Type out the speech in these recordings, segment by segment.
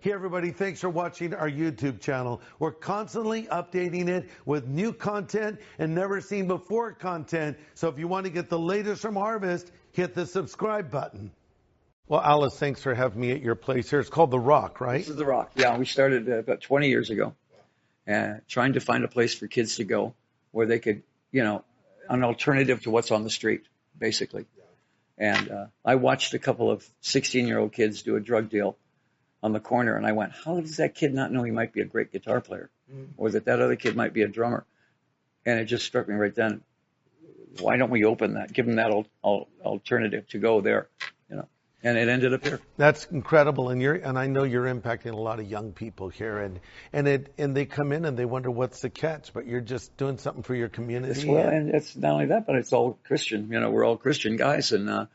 Hey everybody, thanks for watching our YouTube channel. We're constantly updating it with new content and never seen before content. So if you want to get the latest from Harvest, hit the subscribe button. Well, Alice, thanks for having me at your place here. It's called The Rock, right? This is The Rock. Yeah, we started about 20 years ago, trying to find a place for kids to go where they could, an alternative to what's on the street, basically. And I watched a couple of 16-year-old kids do a drug deal on the corner, and I went, how does that kid not know he might be a great guitar player, or that other kid might be a drummer? And it just struck me right then, why don't we open that, give them that alternative to go there, and it ended up here. That's incredible, and I know you're impacting a lot of young people here, and they come in and they wonder what's the catch, but you're just doing something for your community. Well, and it's not only that, but it's all Christian. We're all Christian guys, and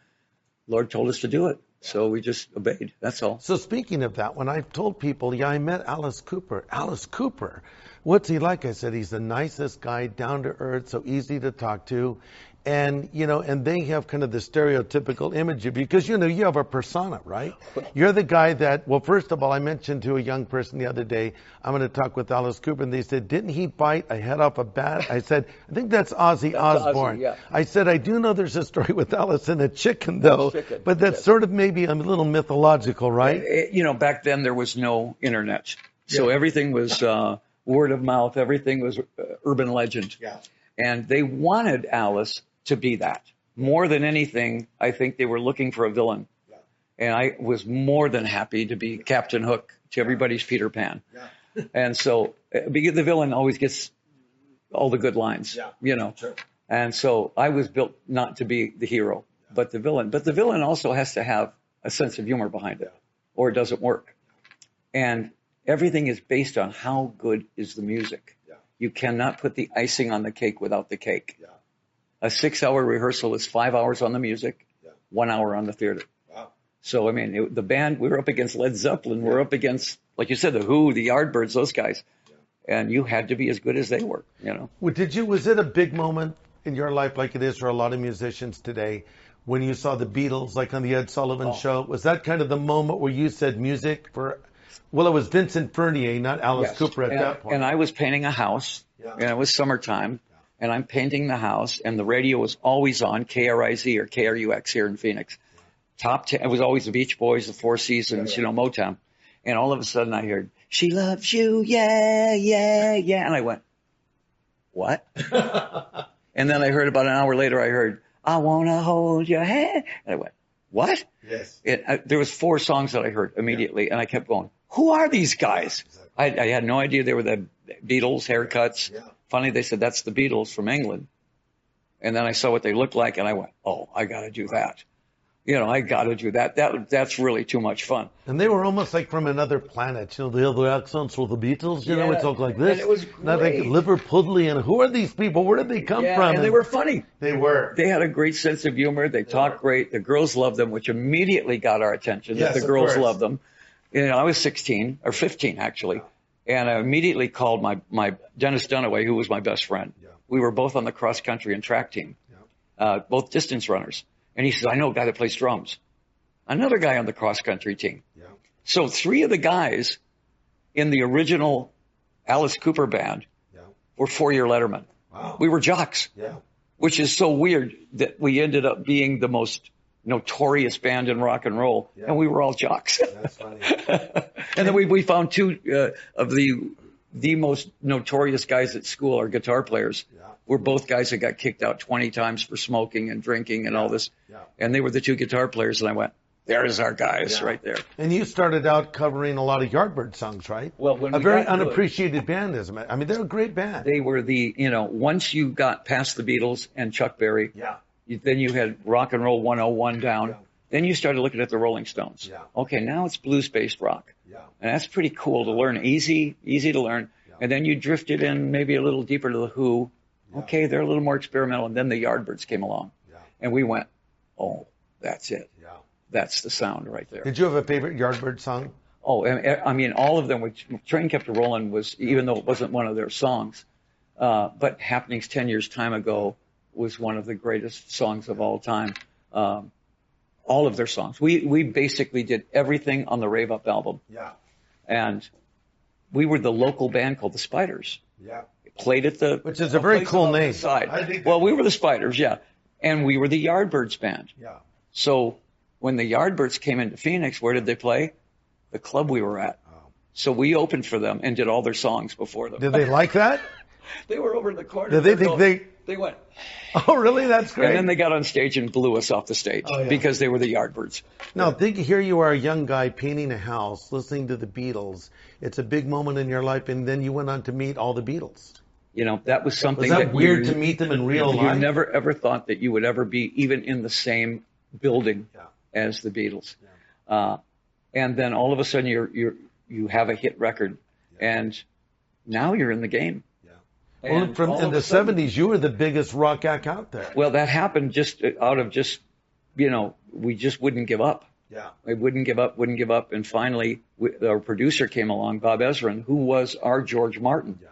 Lord told us to do it. So we just obeyed. That's all. So speaking of that, when I've told people, I met Alice Cooper. Alice Cooper, what's he like? I said, he's the nicest guy, down to earth, so easy to talk to. And, and they have kind of the stereotypical image of you because, you have a persona, right? You're the guy that, well, first of all, I mentioned to a young person the other day, I'm going to talk with Alice Cooper, and they said, didn't he bite a head off a bat? I said, I think that's Ozzy Osbourne. Ozzy, yeah. I said, I do know there's a story with Alice and a chicken, though, but that's sort of maybe a little mythological, right? Back then there was no internet. So everything was word of mouth. Everything was urban legend. Yeah. And they wanted Alice to be that. More than anything, I think they were looking for a villain. Yeah. And I was more than happy to be Captain Hook to everybody's Peter Pan. Yeah. And so because the villain always gets all the good lines, Sure. And so I was built not to be the hero, but the villain. But the villain also has to have a sense of humor behind it, or it doesn't work. And everything is based on how good is the music. Yeah. You cannot put the icing on the cake without the cake. Yeah. A 6-hour rehearsal is 5 hours on the music, 1 hour on the theater. Wow. So, the band, we were up against Led Zeppelin. We're up against, like you said, The Who, the Yardbirds, those guys. Yeah. And you had to be as good as they were, Well, was it a big moment in your life like it is for a lot of musicians today when you saw the Beatles, like on the Ed Sullivan Show? Was that kind of the moment where you said music for, well, it was Vincent Furnier, not Alice Cooper at that point. And I was painting a house, and it was summertime. And I'm painting the house, and the radio was always on, KRIZ or KRUX here in Phoenix. Top 10, it was always the Beach Boys, the Four Seasons, Motown. And all of a sudden I heard, she loves you, yeah, yeah, yeah. And I went, what? And then I heard about an hour later, I heard, I want to hold your hand. And I went, what? Yes. There was 4 songs that I heard immediately, and I kept going, who are these guys? I had no idea they were the Beatles, haircuts. Yeah. Finally, they said, that's the Beatles from England. And then I saw what they looked like, and I went, oh, I got to do that. I got to do that. That's really too much fun. And they were almost like from another planet. The other accents were the Beatles. It talked like this. And it was great. Now they Liverpudlian. And who are these people? Where did they come from? And they were funny. They were. They had a great sense of humor. They talked great. The girls loved them, which immediately got our attention. Yes, the girls loved them. I was 16, or 15, actually. And I immediately called my Dennis Dunaway, who was my best friend. Yeah. We were both on the cross country and track team, both distance runners. And he says, I know a guy that plays drums. Another guy on the cross country team. Yeah. So 3 of the guys in the original Alice Cooper band were 4-year lettermen. Wow. We were jocks, which is so weird that we ended up being the most notorious band in rock and roll, and we were all jocks. That's funny. And then we found 2 of the most notorious guys at school are guitar players. Yeah. We're both guys that got kicked out 20 times for smoking and drinking and all this. Yeah. And they were the 2 guitar players, and I went, there's our guys right there. And you started out covering a lot of Yardbird songs, right? Well, a very unappreciated band, isn't it? They're a great band. They were once you got past the Beatles and Chuck Berry, then you had Rock and Roll 101 down. Yeah. Then you started looking at the Rolling Stones. Yeah. Okay, now it's blues-based rock. Yeah. And that's pretty cool to learn. Easy to learn. Yeah. And then you drifted in maybe a little deeper to the Who. Yeah. Okay, they're a little more experimental. And then the Yardbirds came along. Yeah. And we went, oh, that's it. Yeah. That's the sound right there. Did you have a favorite Yardbird song? Oh, all of them. Which Train Kept a Rolling was, even though it wasn't one of their songs, but Happenings 10 Years Time Ago was one of the greatest songs of all time. All of their songs. We basically did everything on the Rave Up album. Yeah. And we were the local band called the Spiders. Yeah. Played at the... Which is a very cool name. Well, we were the Spiders, yeah. And we were the Yardbirds band. Yeah. So when the Yardbirds came into Phoenix, where did they play? The club we were at. Oh. So we opened for them and did all their songs before them. Did they like that? They were over in the corner. Did they think They went... Oh, really? That's great. And then they got on stage and blew us off the stage because they were the Yardbirds. Now, here you are, a young guy painting a house, listening to the Beatles. It's a big moment in your life, and then you went on to meet all the Beatles. You know, that was something was that weird to meet them in real life? You never ever thought that you would ever be even in the same building as the Beatles. Yeah. And then all of a sudden you have a hit record, and now you're in the game. Well, in the 70s, you were the biggest rock act out there. Well, that happened just out of we just wouldn't give up. Yeah. We wouldn't give up. And finally, our producer came along, Bob Ezrin, who was our George Martin. Yeah.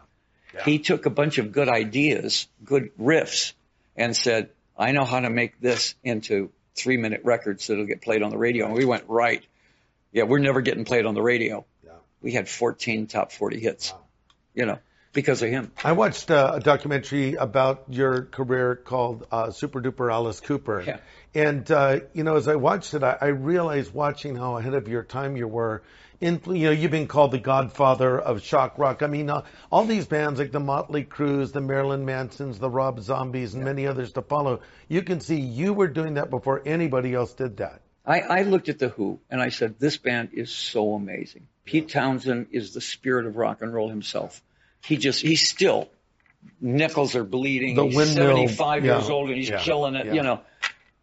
Yeah. He took a bunch of good ideas, good riffs, and said, I know how to make this into 3-minute records that'll get played on the radio. And we went, right. Yeah, we're never getting played on the radio. Yeah. We had 14 top 40 hits. Wow. Because of him. I watched a documentary about your career called Super Duper Alice Cooper. Yeah. And, as I watched it, I realized watching how ahead of your time you were. You've been called the godfather of shock rock. I mean, all these bands like the Motley Crues, the Marilyn Mansons, the Rob Zombies, and many others to follow. You can see you were doing that before anybody else did that. I looked at The Who, and I said, this band is so amazing. Pete Townsend is the spirit of rock and roll himself. He's still, nickels are bleeding. The he's windmill, 75 years old and he's killing it,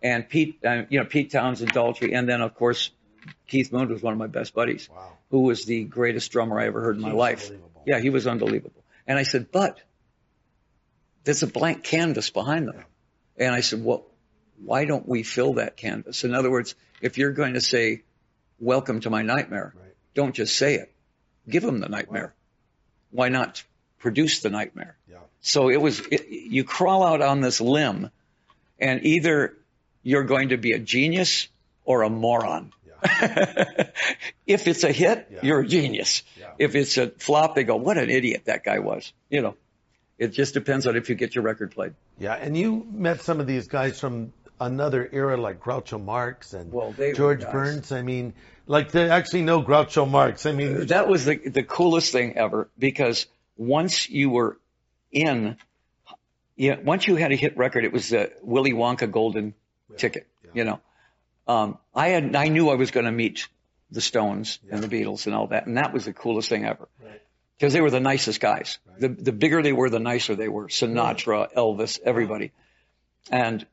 And Pete Townsend, Daltrey, and then of course Keith Moon was one of my best buddies, who was the greatest drummer I ever heard in my life. Yeah, he was unbelievable. And I said, but there's a blank canvas behind them. Yeah. And I said, well, why don't we fill that canvas? In other words, if you're going to say, welcome to my nightmare, don't just say it. Give them the nightmare. Why not produce the nightmare? Yeah. So you crawl out on this limb, and either you're going to be a genius or a moron. Yeah. If it's a hit, you're a genius. Yeah. If it's a flop, they go, what an idiot that guy was. It just depends on if you get your record played. Yeah, and you met some of these guys from another era like Groucho Marx and George Burns. I mean, like they actually know Groucho Marx. I mean, that was the coolest thing ever, because once you were once you had a hit record, it was the Willy Wonka golden ticket. Yeah. I knew I was going to meet the Stones and the Beatles and all that, and that was the coolest thing ever, because they were the nicest guys. Right. The bigger they were, the nicer they were. Sinatra, Elvis, everybody, and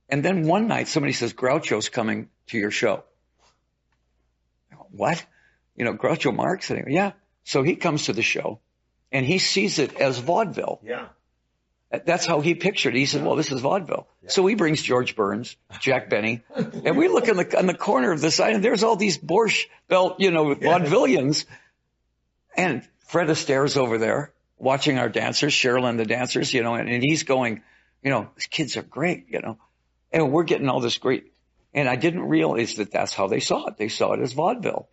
then one night somebody says, Groucho's coming to your show. What? Groucho Marx? Yeah. So he comes to the show, and he sees it as vaudeville. Yeah. That's how he pictured it. He said, well, this is vaudeville. Yeah. So he brings George Burns, Jack Benny, and we look in the corner of the side, and there's all these Borscht Belt, vaudevillians. And Fred Astaire's over there watching our dancers, Cheryl and the dancers, and he's going, these kids are great, and we're getting all this great. And I didn't realize that that's how they saw it. They saw it as vaudeville.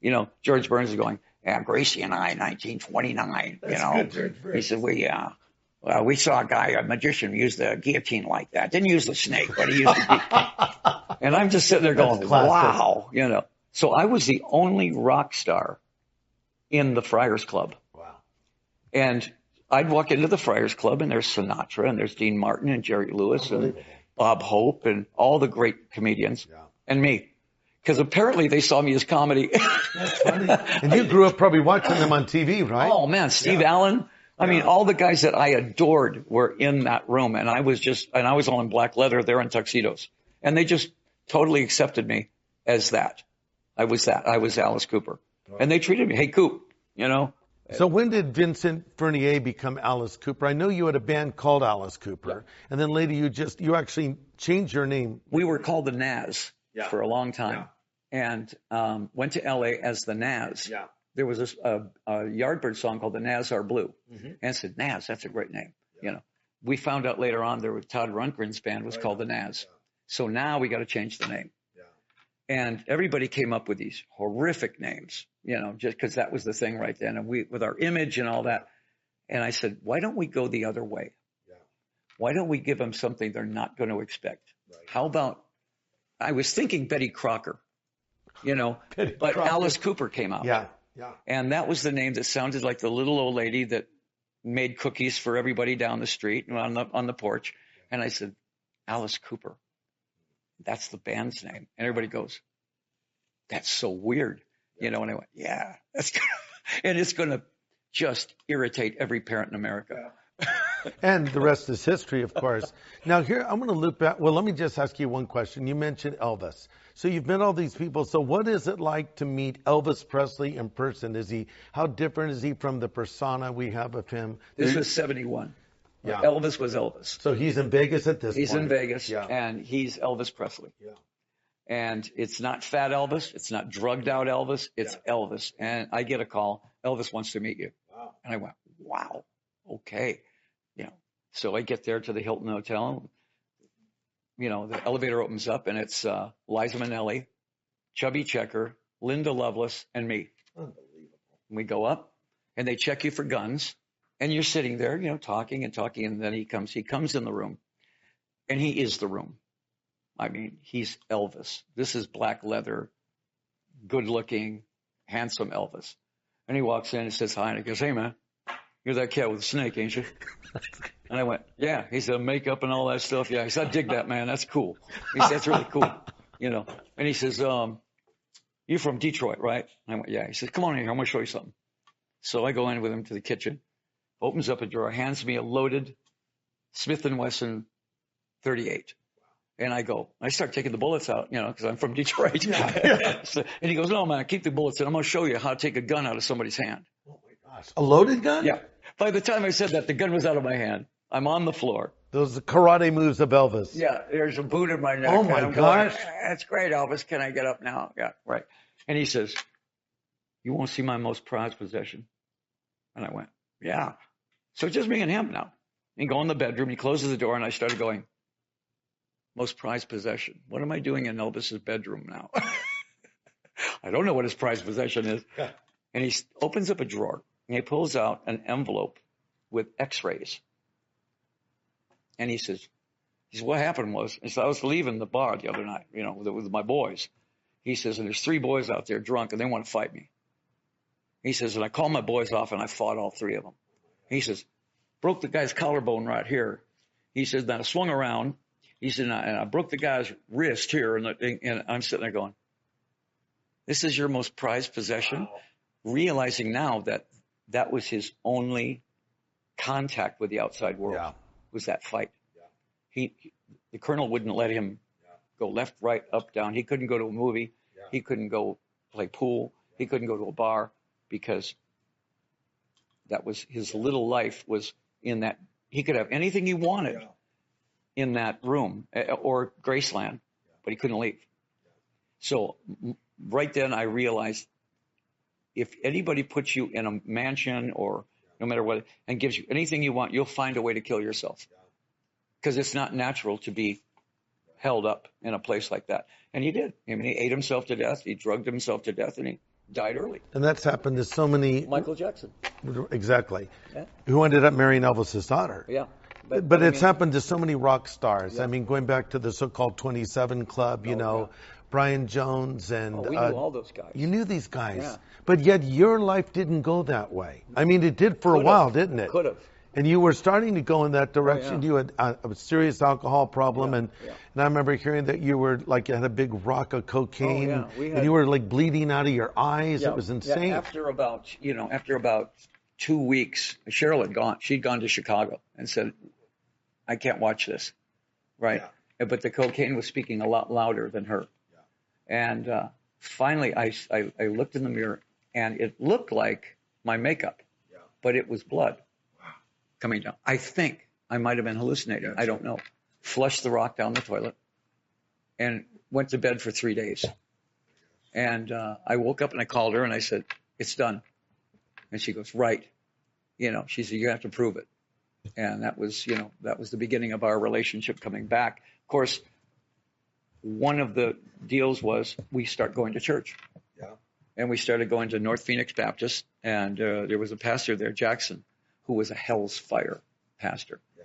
Yeah. George Burns is going, Gracie and I, 1929, That's good, he said, we saw a guy, a magician, use the guillotine like that. Didn't use the snake, but he used the And I'm just sitting there going, wow, So I was the only rock star in the Friars Club. Wow. And I'd walk into the Friars Club, and there's Sinatra, and there's Dean Martin, and Jerry Lewis, and Bob Hope, and all the great comedians, and me. Because apparently they saw me as comedy. That's funny. And you grew up probably watching them on TV, right? Oh, man, Steve Allen. I mean, all the guys that I adored were in that room, and I was all in black leather, they're in tuxedos. And they just totally accepted me as that. I was Alice Cooper. Right. And they treated me, hey, Coop, So when did Vincent Fernier become Alice Cooper? I know you had a band called Alice Cooper, and then later you actually changed your name. We were called the Naz for a long time, and went to L.A. as the Naz. Yeah. There was a Yardbird song called The Naz Are Blue, and I said, Naz, that's a great name. We found out later on Todd Rundgren's band was called the Naz. Yeah. So now we got to change the name. Yeah. And everybody came up with these horrific names, just because that was the thing right then. And with our image and all that. And I said, why don't we go the other way? Yeah. Why don't we give them something they're not going to expect? Right. How about, I was thinking Betty Crocker, but Crocker. Alice Cooper came out. Yeah. Yeah. And that was the name that sounded like the little old lady that made cookies for everybody down the street on the porch. And I said, Alice Cooper. That's the band's name. And everybody goes, that's so weird. And I went, yeah, that's good. And it's going to just irritate every parent in America. And the rest is history, of course. Now here, I'm going to loop back. Well, let me just ask you one question. You mentioned Elvis. So you've met all these people. So what is it like to meet Elvis Presley in person? How different is he from the persona we have of him? This was 71. Yeah. Elvis was Elvis. So he's in Vegas at this point. He's in Vegas, and he's Elvis Presley. Yeah. And it's not fat Elvis. It's not drugged out Elvis. It's Elvis. And I get a call. Elvis wants to meet you. Wow. And I went, wow, okay. So I get there to the Hilton Hotel. The elevator opens up, and it's Liza Minnelli, Chubby Checker, Linda Lovelace, and me. Unbelievable. And we go up, and they check you for guns. And you're sitting there, talking, and then he comes in the room, and he is the room. I mean, he's Elvis. This is black leather, good-looking, handsome Elvis. And he walks in and says hi, and he goes, hey, man, you're that cat with the snake, ain't you? And I went, yeah. He said, makeup and all that stuff. Yeah. He said, I dig that, man. That's cool. He said, that's really cool. And he says, you're from Detroit, right? And I went, yeah. He says, come on in here. I'm going to show you something. So I go in with him to the kitchen. Opens up a drawer, hands me a loaded Smith & Wesson 38. And I start taking the bullets out, because I'm from Detroit. Yeah. And he goes, no, man, keep the bullets in. I'm going to show you how to take a gun out of somebody's hand. Oh, my gosh. A loaded gun? Yeah. By the time I said that, the gun was out of my hand. I'm on the floor. Those are karate moves of Elvis. Yeah. There's a boot in my neck. Oh, my gosh. That's great, Elvis. Can I get up now? Yeah, right. And he says, you won't see my most prized possession. And I went, yeah. So just me and him now. And go in the bedroom. He closes the door, and I started going, most prized possession. What am I doing in Elvis's bedroom now? I don't know what his prized possession is. Yeah. And he opens up a drawer, and he pulls out an envelope with x-rays. And he says, what happened was, I was leaving the bar the other night, with my boys. He says, and there's 3 boys out there drunk, and they want to fight me. He says, and I called my boys off, and I fought all 3 of them. He says, broke the guy's collarbone right here. He says, then I swung around. He said, and I broke the guy's wrist here. And I'm sitting there going, this is your most prized possession? Wow. Realizing now that was his only contact with the outside world, was that fight. Yeah. The colonel wouldn't let him go left, right, up, down. He couldn't go to a movie. Yeah. He couldn't go play pool. He couldn't go to a bar, because that was his little life was in that. He could have anything he wanted in that room or Graceland, but he couldn't leave. So right then I realized, if anybody puts you in a mansion or no matter what, and gives you anything you want, you'll find a way to kill yourself, because it's not natural to be held up in a place like that. And he did. I mean, he ate himself to death. He drugged himself to death, and he died early. And that's happened to so many. Michael Jackson. Exactly. Yeah. Who ended up marrying Elvis's daughter. Yeah. But it's happened to so many rock stars. Yeah. I mean, going back to the so-called 27 Club, Brian Jones and... we knew all those guys. You knew these guys. Yeah. But yet your life didn't go that way. I mean, it did for a while, didn't it? Could have. And you were starting to go in that direction. Oh, yeah. You had a serious alcohol problem. And I remember hearing that you were you had a big rock of cocaine. Oh, yeah. And you were bleeding out of your eyes. Yeah. It was insane. Yeah. After about 2 weeks, Cheryl had gone. She'd gone to Chicago and said, I can't watch this. Right. Yeah. But the cocaine was speaking a lot louder than her. Yeah. And finally, I looked in the mirror, and it looked like my makeup, but it was blood coming down. I think I might have been hallucinating. I don't know. Flushed the rock down the toilet and went to bed for 3 days. And I woke up and I called her and I said, it's done. And she goes, right. She said, you have to prove it. And that was the beginning of our relationship coming back. Of course, one of the deals was we start going to church. Yeah. And we started going to North Phoenix Baptist, and there was a pastor there, Jackson, who was a Hell's Fire pastor. Yeah.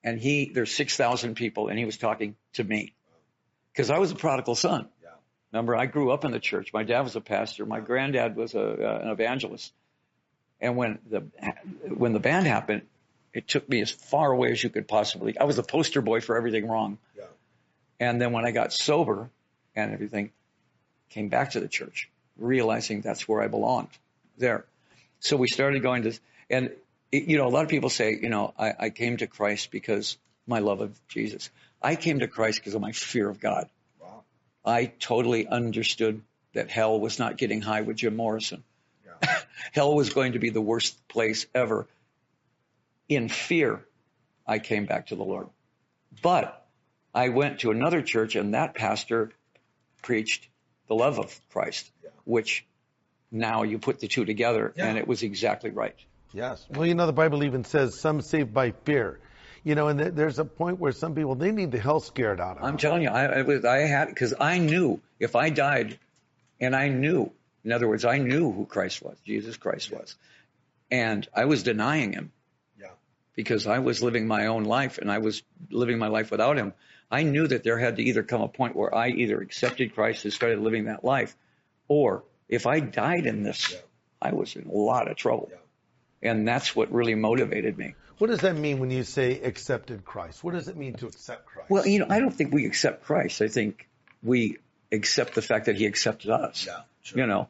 And there's 6,000 people, and he was talking to me because I was a prodigal son. Yeah. Remember, I grew up in the church. My dad was a pastor. My granddad was an evangelist. And when the band happened, it took me as far away as you could possibly. I was the poster boy for everything wrong. Yeah. And then when I got sober and everything, came back to the church, realizing that's where I belonged there. So we started going to, and a lot of people say, I came to Christ because my love of Jesus. I came to Christ because of my fear of God. Wow. I totally understood that hell was not getting high with Jim Morrison. Yeah. Hell was going to be the worst place ever. In fear, I came back to the Lord. But I went to another church, and that pastor preached the love of Christ, which now you put the two together, and it was exactly right. Yes. Well, the Bible even says some saved by fear. And there's a point where some people, they need the hell scared out of them. I'm telling you, because I knew if I died, and I knew, in other words, I knew who Christ was, Jesus Christ was, and I was denying him. Because I was living my own life and I was living my life without him. I knew that there had to either come a point where I either accepted Christ and started living that life, or if I died in this, I was in a lot of trouble. Yeah. And that's what really motivated me. What does that mean when you say accepted Christ? What does it mean to accept Christ? Well, I don't think we accept Christ. I think we accept the fact that he accepted us. Yeah, sure.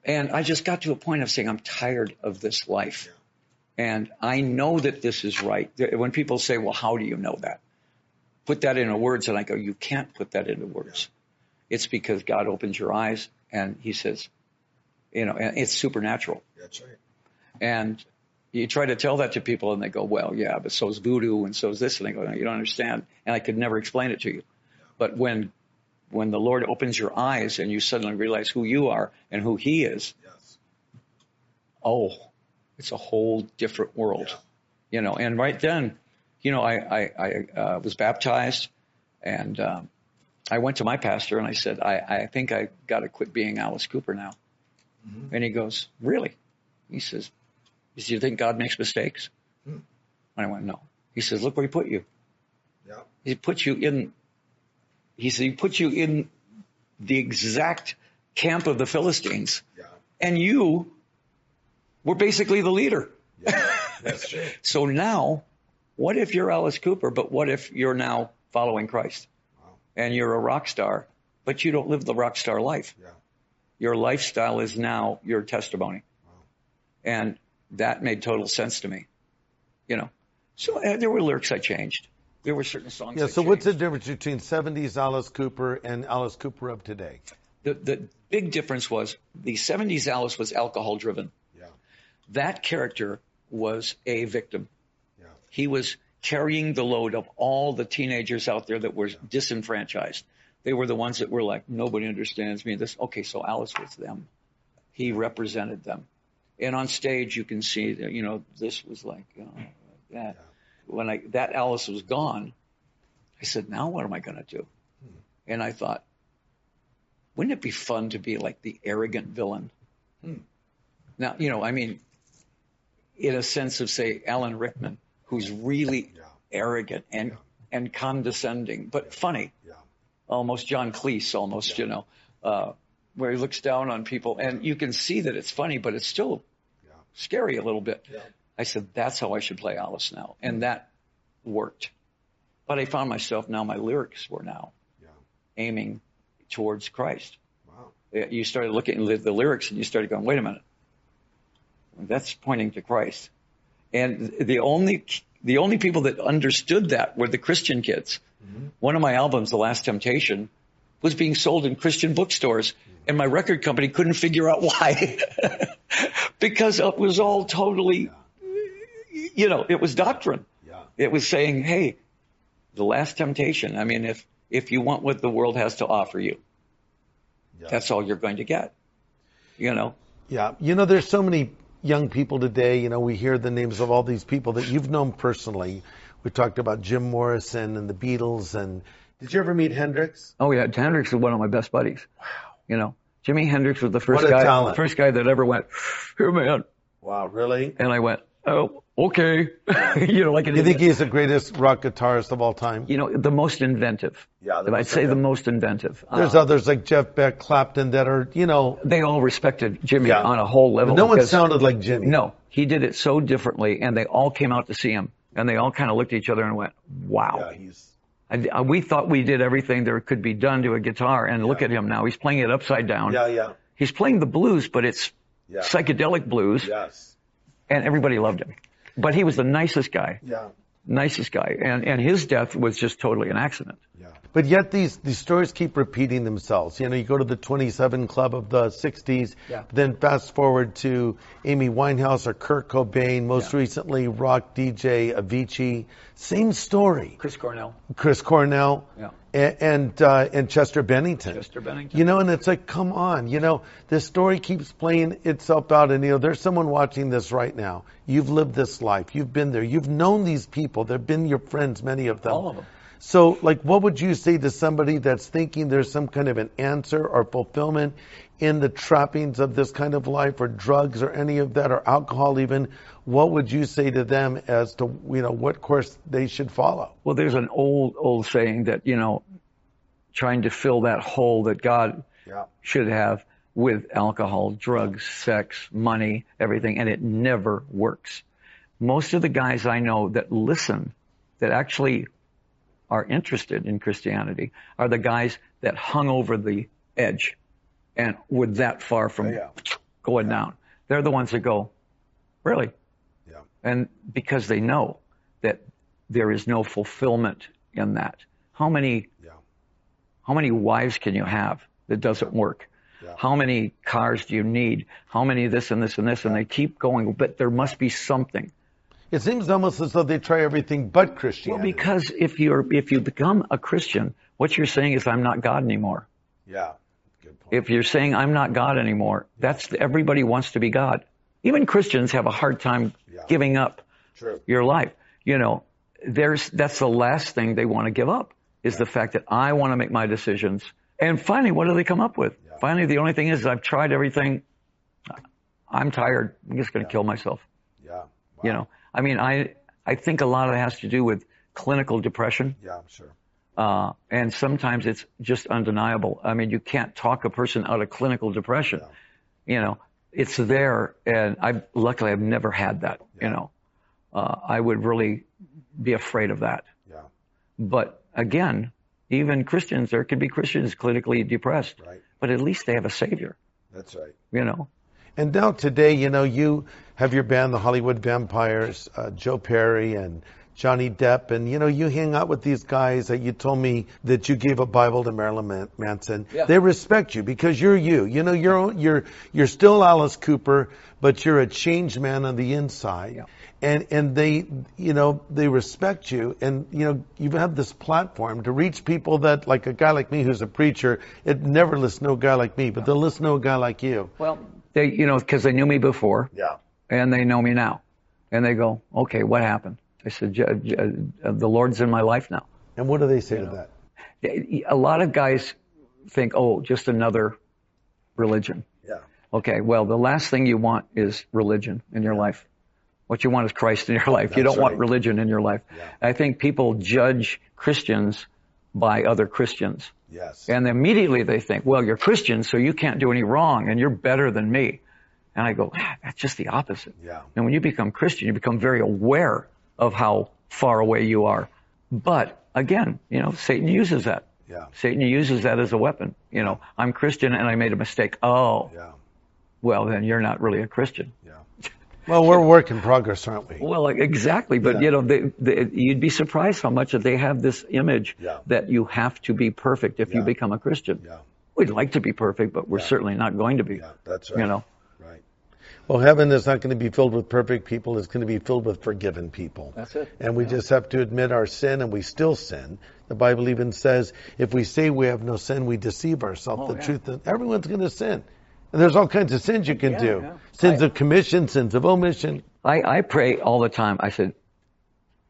And I just got to a point of saying, I'm tired of this life. Yeah. And I know that this is right. When people say, well, how do you know that? Put that into words. And I go, you can't put that into words. Yeah. It's because God opens your eyes and he says, and it's supernatural. That's right. And you try to tell that to people and they go, well, yeah, but so's voodoo and so's this. And I go, no, you don't understand. And I could never explain it to you. Yeah. But when the Lord opens your eyes and you suddenly realize who you are and who he is, it's a whole different world, and right then, I was baptized and I went to my pastor and I said, I think I got to quit being Alice Cooper now. Mm-hmm. And he goes, really? He says, do you think God makes mistakes? And I went, no. He says, look where he put you. Yeah. He put you in the exact camp of the Philistines. Yeah. And you were basically the leader. Yeah, that's true. So now, what if you're Alice Cooper, but what if you're now following Christ? Wow. And you're a rock star, but you don't live the rock star life. Yeah. Your lifestyle is now your testimony. Wow. And that made total sense to me. So there were lyrics I changed. There were certain songs I so changed. What's the difference between 70s Alice Cooper and Alice Cooper of today? The big difference was the 70s Alice was alcohol driven. That character was a victim. Yeah. He was carrying the load of all the teenagers out there that were disenfranchised. They were the ones that were like, nobody understands me. Okay, so Alice was them. He represented them. And on stage, you can see that, this was like that. Yeah. When that Alice was gone, I said, now what am I going to do? And I thought, wouldn't it be fun to be like the arrogant villain? Now, in a sense of, say, Alan Rickman, who's really arrogant and condescending, but funny. Yeah. Almost John Cleese, where he looks down on people. And you can see that it's funny, but it's still scary a little bit. Yeah. I said, that's how I should play Alice now. And that worked. But I found myself now, my lyrics were now aiming towards Christ. Wow. You started looking at the lyrics and you started going, wait a minute. That's pointing to Christ. And the only people that understood that were the Christian kids. Mm-hmm. One of my albums, The Last Temptation, was being sold in Christian bookstores, and my record company couldn't figure out why. Because it was all totally, it was doctrine. Yeah. It was saying, hey, the last temptation. I mean, if you want what the world has to offer you, that's all you're going to get, Yeah. There's so many young people today, we hear the names of all these people that you've known personally. We talked about Jim Morrison and the Beatles and Did you ever meet Hendrix? Oh yeah, Hendrix is one of my best buddies. Wow. You know, Jimi Hendrix was the What a talent. first guy that ever went, here man. Wow, really? And I went, oh, okay. You know, like an You think he's the greatest rock guitarist of all time? You know, the most inventive. Yeah. I'd say the most inventive. There's others like Jeff Beck, Clapton that are, you know. They all respected Jimmy on a whole level. But no one sounded like Jimmy. No, he did it so differently, and they all came out to see him, and they all kind of looked at each other and went, wow. Yeah, we thought we did everything there could be done to a guitar, and look at him now. He's playing it upside down. Yeah. He's playing the blues, but it's psychedelic blues. Yes. And everybody loved him. But he was the nicest guy. Yeah. Nicest guy. And his death was just totally an accident. Yeah. But yet these stories keep repeating themselves. You know, you go to the 27 Club of the 60s, then fast forward to Amy Winehouse or Kurt Cobain, most recently rock DJ Avicii. Same story. Chris Cornell. Yeah. And Chester Bennington. Chester Bennington. You know, and it's like, come on, you know, this story keeps playing itself out. And, you know, there's someone watching this right now. You've lived this life. You've been there. You've known these people. They've been your friends, many of them. All of them. So, like, what would you say to somebody that's thinking there's some kind of an answer or fulfillment in the trappings of this kind of life, or drugs or any of that, or alcohol even? What would you say to them as to, you know, what course they should follow? Well, there's an old saying that, you know, trying to fill that hole that God should have with alcohol, drugs, sex, money, everything, and it never works. Most of the guys I know that listen, that actually are interested in Christianity, are the guys that hung over the edge and were that far from going down. They're the ones that go, really? Yeah. And because they know that there is no fulfillment in that. How many wives can you have that doesn't work? Yeah. How many cars do you need? How many this and this and this? And they keep going, but there must be something. It seems almost as though they try everything but Christianity. Well, because if you become a Christian, what you're saying is, I'm not God anymore. Yeah, good point. If you're saying I'm not God anymore, everybody wants to be God. Even Christians have a hard time giving up your life. You know, that's the last thing they want to give up, is the fact that I want to make my decisions. And finally, what do they come up with? Yeah. Finally, the only thing is, I've tried everything. I'm tired. I'm just going to kill myself. Yeah. Wow. You know, I mean, I think a lot of it has to do with clinical depression. Yeah, I'm sure. And sometimes it's just undeniable. I mean, you can't talk a person out of clinical depression. Yeah. You know, it's there, and luckily I've never had that. Yeah. You know, I would really be afraid of that. Yeah. But again, even Christians, there could be Christians clinically depressed, but at least they have a savior. That's right. You know. And now today, you know, you have your band, the Hollywood Vampires, Joe Perry and Johnny Depp, and, you know, you hang out with these guys that you told me that you gave a Bible to Marilyn Manson. Yeah. They respect you because you're you. You know, you're still Alice Cooper, but you're a changed man on the inside. Yeah. And they, you know, they respect you, and, you know, you have this platform to reach people that, like a guy like me who's a preacher, it never listen to a guy like me, but they'll listen to a guy like you. Well, they, you know, because they knew me before. Yeah. And they know me now. And they go, okay, what happened? I said, the Lord's in my life now. And what do they say to that? A lot of guys think, oh, just another religion. Yeah. Okay, well, the last thing you want is religion in your life. What you want is Christ in your life. You don't want religion in your life. Yeah. I think people judge Christians by other Christians. Yes. And immediately they think, well, you're Christian, so you can't do any wrong, and you're better than me. And I go, that's just the opposite. Yeah. And when you become Christian, you become very aware of how far away you are. But again, you know, Satan uses that. Yeah. Satan uses that as a weapon. You know, I'm Christian and I made a mistake. Oh. Yeah. Well, then you're not really a Christian. Yeah. Well, we're a work in progress, aren't we? Well, exactly. But, you know, you'd be surprised how much that they have this image that you have to be perfect if you become a Christian. Yeah. We'd like to be perfect, but we're certainly not going to be. Yeah, that's right. You know? Right. Well, heaven is not going to be filled with perfect people. It's going to be filled with forgiven people. That's it. And we just have to admit our sin, and we still sin. The Bible even says, if we say we have no sin, we deceive ourselves. The truth is, everyone's going to sin. And there's all kinds of sins you can do. Yeah. Sins of commission, sins of omission. I pray all the time. I said,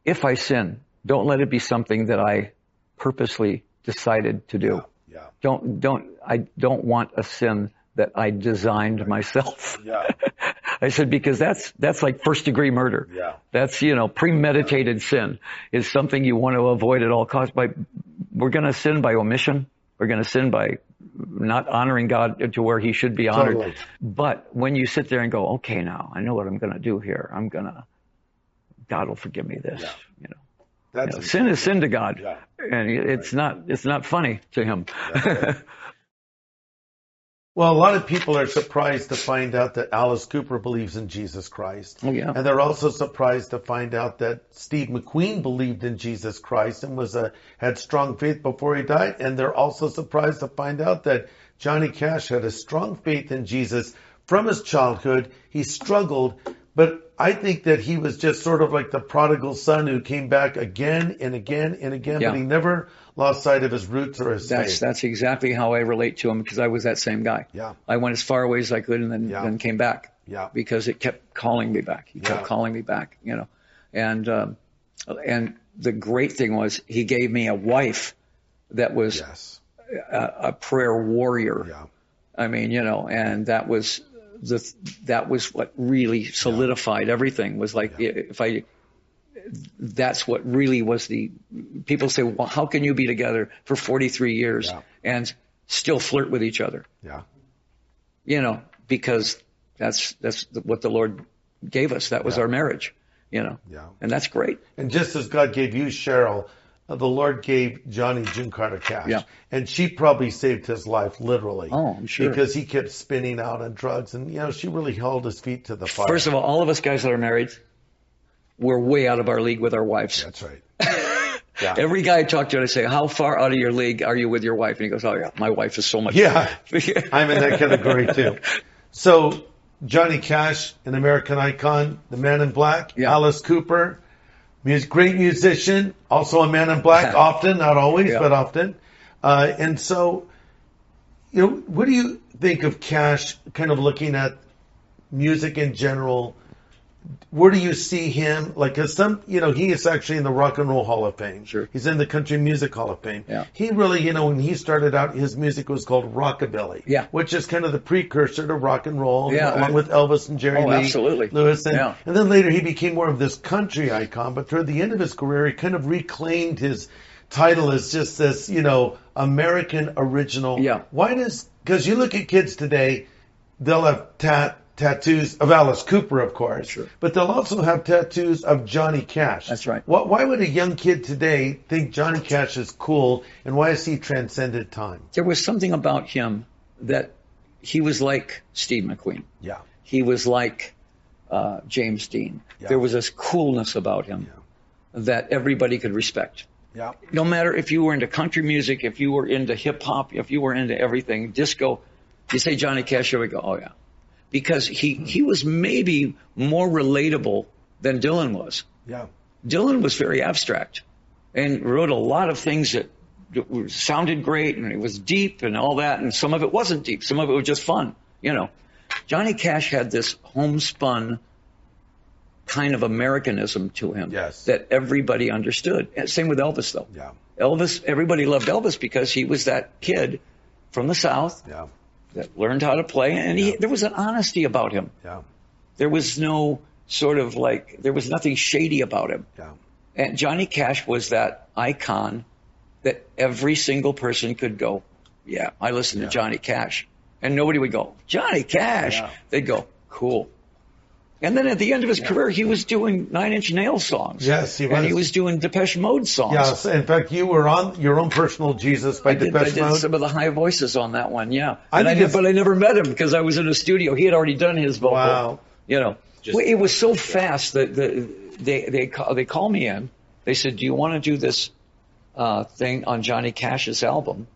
if I sin, don't let it be something that I purposely decided to do. Yeah. I don't want a sin that I designed myself. Yeah. I said, because that's like first degree murder. Yeah. That's, premeditated sin is something you want to avoid at all costs. We're going to sin by omission. We're going to sin by not honoring God to where he should be honored. Totally. But when you sit there and go, okay, now I know what I'm going to do here. God will forgive me this. Yeah. Sin is sin to God. Yeah. And it's not funny to him. Well, a lot of people are surprised to find out that Alice Cooper believes in Jesus Christ. Oh, yeah. And they're also surprised to find out that Steve McQueen believed in Jesus Christ and had strong faith before he died. And they're also surprised to find out that Johnny Cash had a strong faith in Jesus from his childhood. He struggled, but I think that he was just sort of like the prodigal son who came back again and again and again, Yeah. but he never lost sight of his roots or his faith. That's exactly how I relate to him, because I was that same guy. Yeah. I went as far away as I could and then came back. Yeah. Because it kept calling me back. He kept calling me back, And the great thing was he gave me a wife that was a prayer warrior. Yeah. I mean, and that was what really solidified everything. Was like, that's what really was people say, well, how can you be together for 43 years and still flirt with each other? Yeah. Because that's what the Lord gave us. That was our marriage, Yeah. and that's great. And just as God gave you Cheryl, the Lord gave Johnny June Carter Cash. Yeah. And she probably saved his life, literally. Oh, I'm sure. Because he kept spinning out on drugs. And, she really held his feet to the fire. First of all of us guys that are married, we're way out of our league with our wives. That's right. Yeah. Every guy I talk to, I say, how far out of your league are you with your wife? And he goes, oh, yeah, my wife is so much. Yeah, I'm in that category, too. So, Johnny Cash, an American icon, the Man in Black, Alice Cooper, great musician, also a Man in Black, often, not always, but often. And so, what do you think of Cash, kind of looking at music in general? Where do you see him? Like, cause he is actually in the Rock and Roll Hall of Fame. Sure. He's in the Country Music Hall of Fame. Yeah. He really, when he started out, his music was called rockabilly. Yeah. Which is kind of the precursor to rock and roll. Yeah. Along with Elvis and Jerry Lee absolutely. Lewis. And, Yeah. and then later he became more of this country icon. But toward the end of his career, he kind of reclaimed his title as just this, American original. Yeah. Because you look at kids today, they'll have tattoos of Alice Cooper, of course. Sure. But they'll also have tattoos of Johnny Cash. That's right. Why would a young kid today think Johnny Cash is cool, and why has he transcended time? There was something about him that he was like Steve McQueen. Yeah. He was like James Dean. Yeah. There was this coolness about him that everybody could respect. Yeah. No matter if you were into country music, if you were into hip hop, if you were into everything, disco, you say Johnny Cash, here we go. Oh, yeah. Because he was maybe more relatable than Dylan was. Yeah. Dylan was very abstract and wrote a lot of things that sounded great, and it was deep and all that, and some of it wasn't deep. Some of it was just fun, Johnny Cash had this homespun kind of Americanism to him that everybody understood. And same with Elvis, though. Yeah. Elvis, everybody loved Elvis because he was that kid from the South that learned how to play, and there was an honesty about him. Yeah. There was no there was nothing shady about him. Yeah. And Johnny Cash was that icon that every single person could go, yeah, I listen to Johnny Cash. And nobody would go, Johnny Cash. Yeah. They'd go, cool. And then at the end of his career, he was doing Nine Inch Nails songs. Yes, he was. And he was doing Depeche Mode songs. Yes, in fact, you were on Your Own Personal Jesus by Depeche I did Mode. some of the high voices on that one, yeah. But I never met him because I was in a studio. He had already done his vocal. Wow. It was so fast that they called me in. They said, do you want to do this thing on Johnny Cash's album?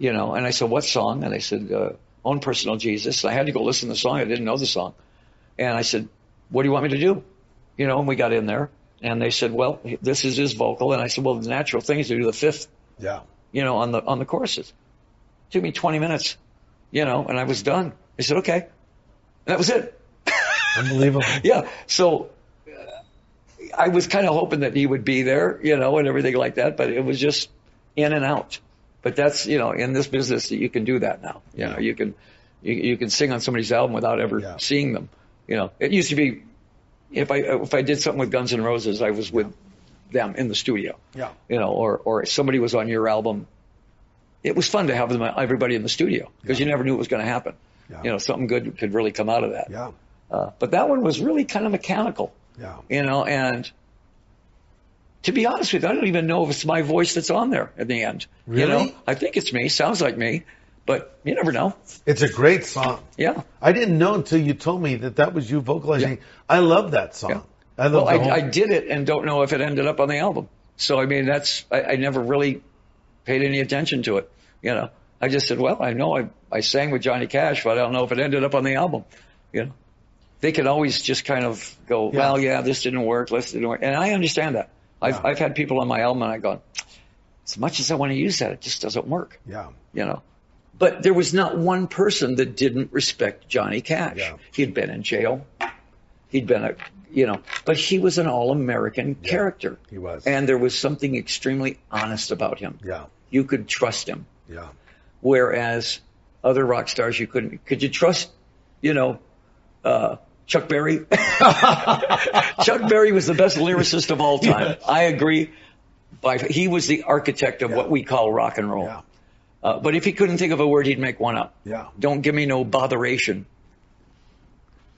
And I said, what song? And they said, Own Personal Jesus. I had to go listen to the song. I didn't know the song. And I said, what do you want me to do? And we got in there, and they said, well, this is his vocal. And I said, well, the natural thing is to do the fifth, on the choruses. It took me 20 minutes, and I was done. They said, okay. And that was it. Unbelievable. Yeah. So I was kind of hoping that he would be there, and everything like that, but it was just in and out. But that's, in this business, you can do that now. You can sing on somebody's album without ever seeing them. It used to be, if I did something with Guns N' Roses, I was with them in the studio. Yeah. Or somebody was on your album. It was fun to have everybody in the studio because you never knew what was going to happen. Yeah. Something good could really come out of that. Yeah. But that one was really kind of mechanical. Yeah. And to be honest with you, I don't even know if it's my voice that's on there at the end. Really? I think it's me. Sounds like me. But you never know. It's a great song. Yeah. I didn't know until you told me that was you vocalizing. Yeah. I love that song. Yeah. I did it and don't know if it ended up on the album. So, I mean, I never really paid any attention to it. I just said, well, I know I sang with Johnny Cash, but I don't know if it ended up on the album. They could always just kind of go, well, this didn't work, this didn't work. And I understand that. I've had people on my album and I go, as much as I want to use that, it just doesn't work. Yeah. But there was not one person that didn't respect Johnny Cash. Yeah. He'd been in jail. He'd been but he was an all-American character. He was. And there was something extremely honest about him. Yeah. You could trust him. Yeah. Whereas other rock stars, you couldn't. Could you trust, Chuck Berry? Chuck Berry was the best lyricist of all time. Yes. I agree. He was the architect of what we call rock and roll. Yeah. But if he couldn't think of a word, he'd make one up. Yeah. Don't give me no botheration.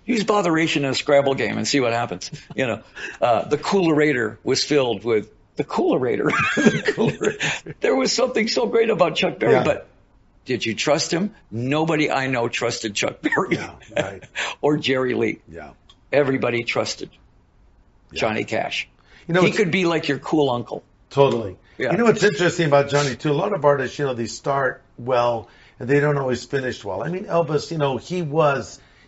Use botheration in a Scrabble game and see what happens. The Coolerator was filled with the Coolerator. There was something so great about Chuck Berry, but did you trust him? Nobody I know trusted Chuck Berry or Jerry Lee. Yeah. Everybody trusted Johnny Cash. He could be like your cool uncle. Totally. Yeah. What's interesting about Johnny too? A lot of artists, they start well and they don't always finish well. I mean, Elvis,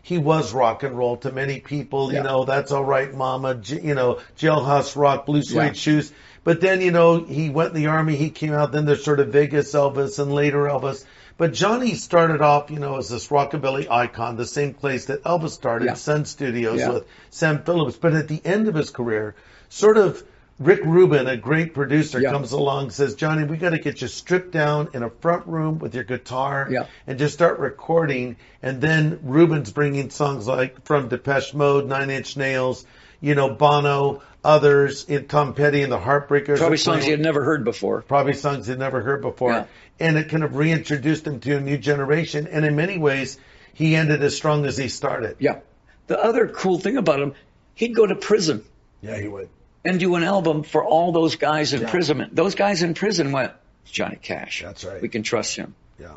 he was rock and roll to many people. That's all right, Mama. Jailhouse Rock, Blue Suede Shoes. But then, he went in the army. He came out. Then there's sort of Vegas Elvis and later Elvis. But Johnny started off, as this rockabilly icon, the same place that Elvis started, Sun Studios with Sam Phillips. But at the end of his career, sort of Rick Rubin, a great producer, comes along and says, Johnny, we got to get you stripped down in a front room with your guitar and just start recording. And then Rubin's bringing songs like from Depeche Mode, Nine Inch Nails, Bono, others, Tom Petty and the Heartbreakers. Probably songs he had never heard before. Yeah. And it kind of reintroduced him to a new generation. And in many ways, he ended as strong as he started. Yeah. The other cool thing about him, he'd go to prison. Yeah, he would. And do an album for all those guys in prison. Those guys in prison went, Johnny Cash. That's right. We can trust him. Yeah.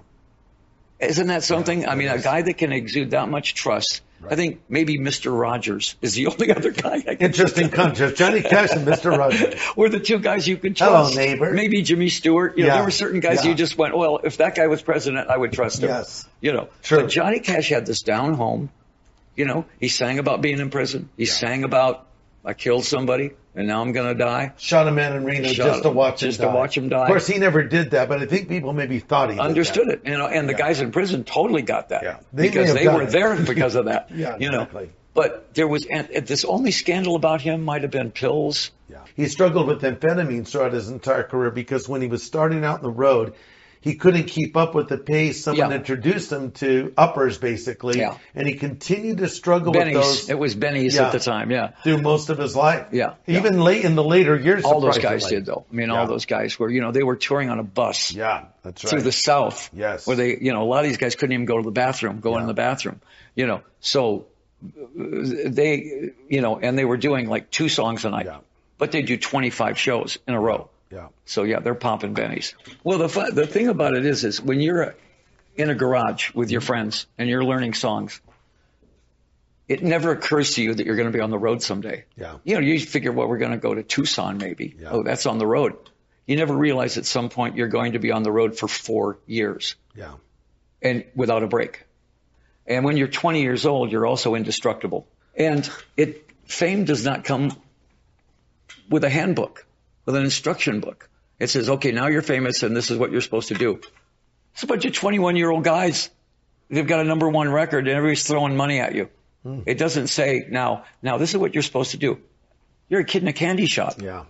Isn't that something? I mean, a guy that can exude that much trust. Right. I think maybe Mr. Rogers is the only other guy I can Interesting contrast. Johnny Cash and Mr. Rogers. Were the two guys you could trust. Hello, neighbor. Maybe Jimmy Stewart. There were certain guys you just went, well, if that guy was president, I would trust him. Yes. True. But Johnny Cash had this down home. He sang about being in prison. He sang about, I killed somebody and now I'm going to die. Shot a man in Reno just to watch him die. Of course, he never did that, but I think people maybe thought he understood it. And the guys in prison totally got that because they were there because of that. Exactly. But there was this only scandal about him might have been pills. Yeah. He struggled with amphetamines throughout his entire career because when he was starting out on the road, he couldn't keep up with the pace. Someone introduced him to uppers, basically, and he continued to struggle with those. It was Benny's at the time, through most of his life. Yeah, even late in the later years. All those guys did, though. I mean, all those guys were, they were touring on a bus. Yeah, that's right. Through the South. Yes. Where they, a lot of these guys couldn't even go to the bathroom, in the bathroom. So they, and they were doing like 2 songs a night, but they do 25 shows in a row. Yeah. So they're pumping bennies. Well, the thing about it is when you're in a garage with your friends and you're learning songs, it never occurs to you that you're going to be on the road someday. Yeah. You figure, well, we're going to go to Tucson maybe. Yeah. Oh, that's on the road. You never realize at some point you're going to be on the road for 4 years. Yeah. And without a break. And when you're 20 years old, you're also indestructible. And fame does not come with a handbook. With an instruction book. It says, okay, now you're famous and this is what you're supposed to do. It's a bunch of 21-year-old guys. They've got a #1 record and everybody's throwing money at you. It doesn't say, now this is what you're supposed to do. You're a kid in a candy shop. Yeah.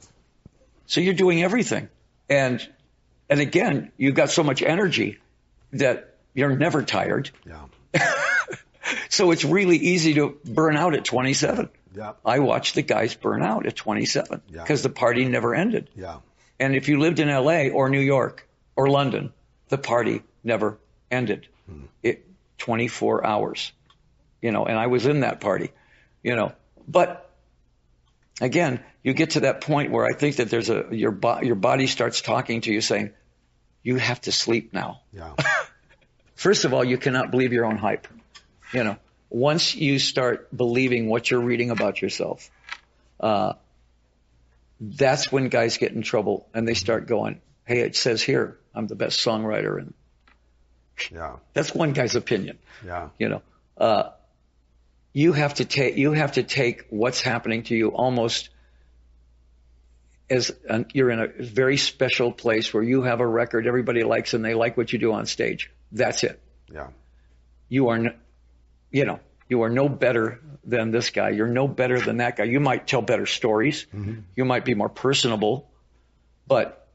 So you're doing everything. And And again, you've got so much energy that you're never tired. Yeah. So it's really easy to burn out at 27. Yeah. I watched the guys burn out at 27 because the party never ended. Yeah. And if you lived in LA or New York or London, the party never ended. 24 hours, and I was in that party, but again, you get to that point where I think that there's your body starts talking to you saying, you have to sleep now. Yeah. First of all, you cannot believe your own hype. Once you start believing what you're reading about yourself, that's when guys get in trouble and they start going, hey, it says here, I'm the best songwriter. And that's one guy's opinion. Yeah. You have to take what's happening to you almost as you're in a very special place where you have a record everybody likes and they like what you do on stage. That's it. Yeah. You are, you are no better than this guy. You're no better than that guy. You might tell better stories. Mm-hmm. You might be more personable, but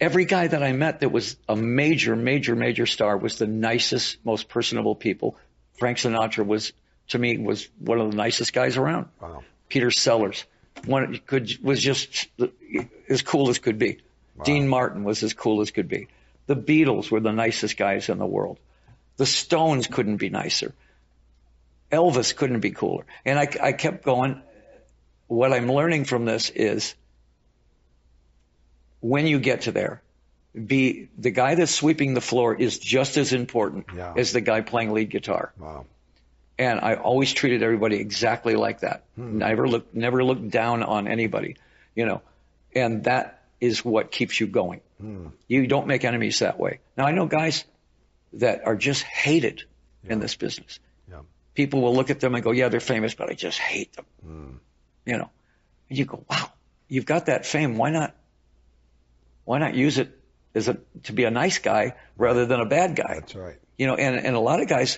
every guy that I met that was a major star was the nicest, most personable people. Frank Sinatra was one of the nicest guys around. Wow. Peter Sellers was just as cool as could be. Wow. Dean Martin was as cool as could be. The Beatles were the nicest guys in the world. The Stones couldn't be nicer. Elvis couldn't be cooler. And I kept going. What I'm learning from this is, when you get to there, the guy that's sweeping the floor is just as important as the guy playing lead guitar. Wow. And I always treated everybody exactly like that. Never looked down on anybody, and that is what keeps you going. You don't make enemies that way. Now, I know guys that are just hated in this business. Yeah. People will look at them and go, yeah, they're famous, but I just hate them. And you go, wow, you've got that fame. Why not use it to be a nice guy rather than a bad guy? That's right. And a lot of guys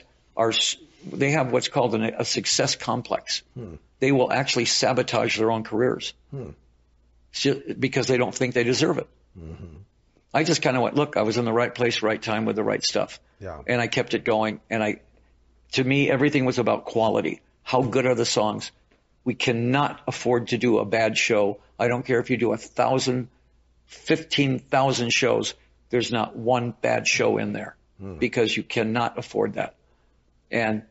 they have what's called a success complex. They will actually sabotage their own careers because they don't think they deserve it. Mm-hmm. I just kind of went, look, I was in the right place, right time with the right stuff. Yeah. And I kept it going. And to me, everything was about quality. How good are the songs? We cannot afford to do a bad show. I don't care if you do 15,000 shows. There's not one bad show in there because you cannot afford that. And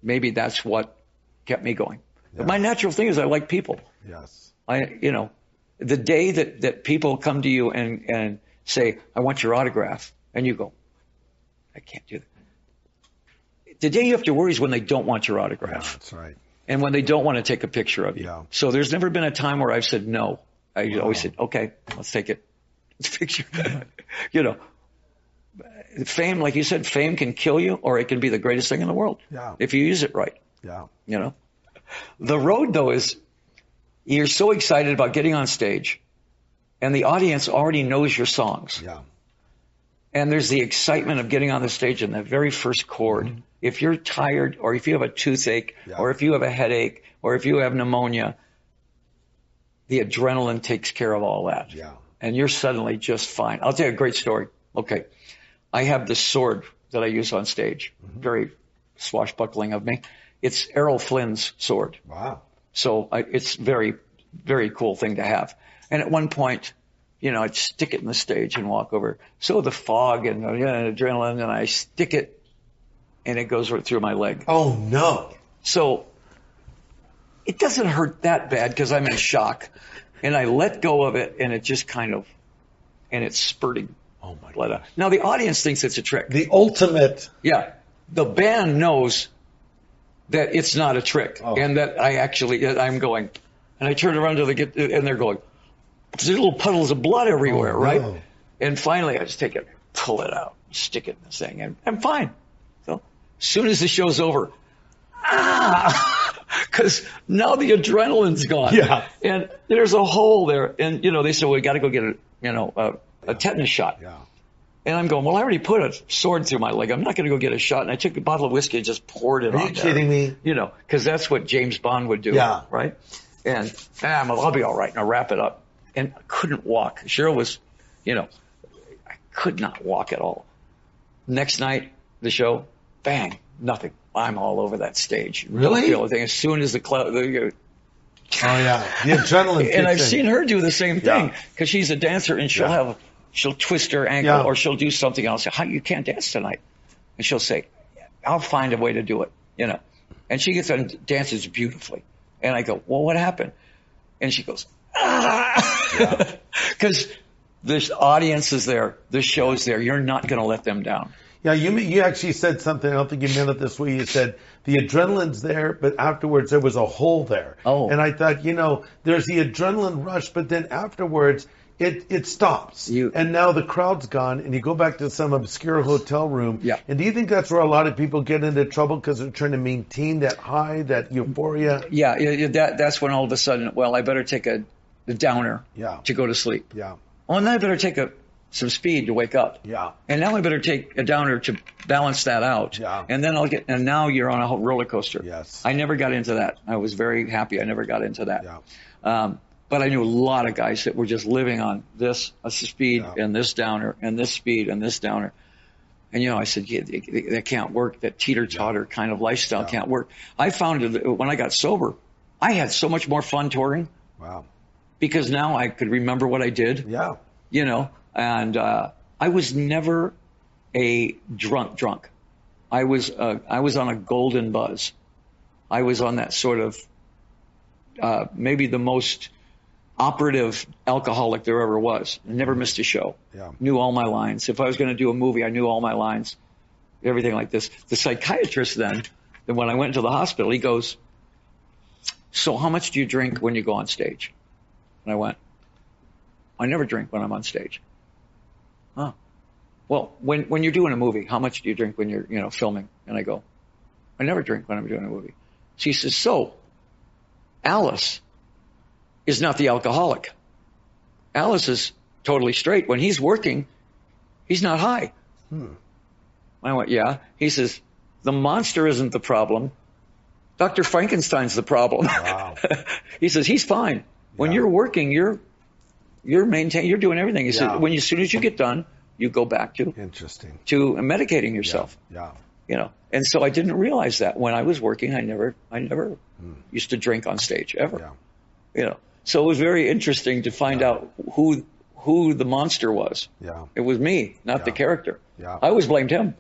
maybe that's what kept me going. Yeah. But my natural thing is I like people. Yes. The day that people come to you and say, I want your autograph, and you go, I can't do that. The day you have to worry is when they don't want your autograph. Yeah, that's right. And when they don't want to take a picture of you. Yeah. So there's never been a time where I've said no. I always said, okay, let's take it. Let's picture. Fame, like you said, fame can kill you or it can be the greatest thing in the world. Yeah. If you use it right. Yeah. The road, though, is you're so excited about getting on stage and the audience already knows your songs. Yeah. And there's the excitement of getting on the stage in that very first chord. Mm-hmm. If you're tired or if you have a toothache or if you have a headache or if you have pneumonia, the adrenaline takes care of all that. Yeah. And you're suddenly just fine. I'll tell you a great story. Okay. I have this sword that I use on stage. Mm-hmm. Very swashbuckling of me. It's Errol Flynn's sword. Wow. So it's very, very cool thing to have. And at one point, I'd stick it in the stage and walk over. So the fog and adrenaline, and I stick it, and it goes right through my leg. Oh, no. So it doesn't hurt that bad because I'm in shock. And I let go of it, and it just and it's spurting blood out. Now, the audience thinks it's a trick. The ultimate. Yeah. The band knows that it's not a trick, and that I'm going. And I turn around and they're going, there's little puddles of blood everywhere, right? No. And finally, I just take it, pull it out, stick it in this thing, and I'm fine. So as soon as the show's over, because now the adrenaline's gone. Yeah. And there's a hole there. And, they said, well, we got to go get a tetanus shot. Yeah. And I'm going, well, I already put a sword through my leg. I'm not going to go get a shot. And I took a bottle of whiskey and just poured it on there. Are you kidding me? Because that's what James Bond would do. Yeah. Right? And I'll be all right. And I'll wrap it up. And I couldn't walk. Cheryl was, could not walk at all. Next night, the show, bang, nothing. I'm all over that stage. Really? Don't feel a thing. As soon as the cloud, Oh yeah, the adrenaline. and I've kicks in. seen her do the same thing because she's a dancer and she'll twist her ankle or she'll do something else. How you can't dance tonight? And she'll say, I'll find a way to do it, you know. And she gets on and dances beautifully. And I go, well, what happened? And she goes, because this audience is there, the show's there. You're not going to let them down. Yeah, you actually said something. I don't think you meant it this way. You said the adrenaline's there, but afterwards there was a hole there. Oh. And I thought, there's the adrenaline rush, but then afterwards it stops. And now the crowd's gone, and you go back to some obscure hotel room. Yeah. And do you think that's where a lot of people get into trouble because they're trying to maintain that high, that euphoria? Yeah, that's when all of a sudden, well, I better take a downer to go to sleep. Yeah. Oh, and then I better take some speed to wake up. Yeah. And now I better take a downer to balance that out. Yeah. And then and now you're on a whole roller coaster. Yes. I never got into that. I was very happy I never got into that. Yeah. But I knew a lot of guys that were just living on this speed and this downer and this speed and this downer. And, I said, that can't work. That teeter-totter kind of lifestyle can't work. I found that when I got sober, I had so much more fun touring. Wow. Because now I could remember what I did. Yeah. And I was never a drunk. I was on a golden buzz. I was on that sort of maybe the most operative alcoholic there ever was. I never missed a show. Yeah. Knew all my lines. If I was going to do a movie, I knew all my lines. Everything like this. The psychiatrist then when I went to the hospital, he goes, so how much do you drink when you go on stage? And I went, I never drink when I'm on stage. Oh. Well, when you're doing a movie, how much do you drink when you're filming? And I go, I never drink when I'm doing a movie. She says, so Alice is not the alcoholic. Alice is totally straight. When he's working, he's not high. I went, yeah. He says, the monster isn't the problem. Dr. Frankenstein's the problem. Wow. He says, he's fine. When you're working, you're maintaining, you're doing everything. He said, as soon as you get done, you go back to medicating yourself. Yeah. And so I didn't realize that when I was working, I never used to drink on stage ever. Yeah. So it was very interesting to find out who the monster was. Yeah. It was me, not the character. Yeah. I always blamed him.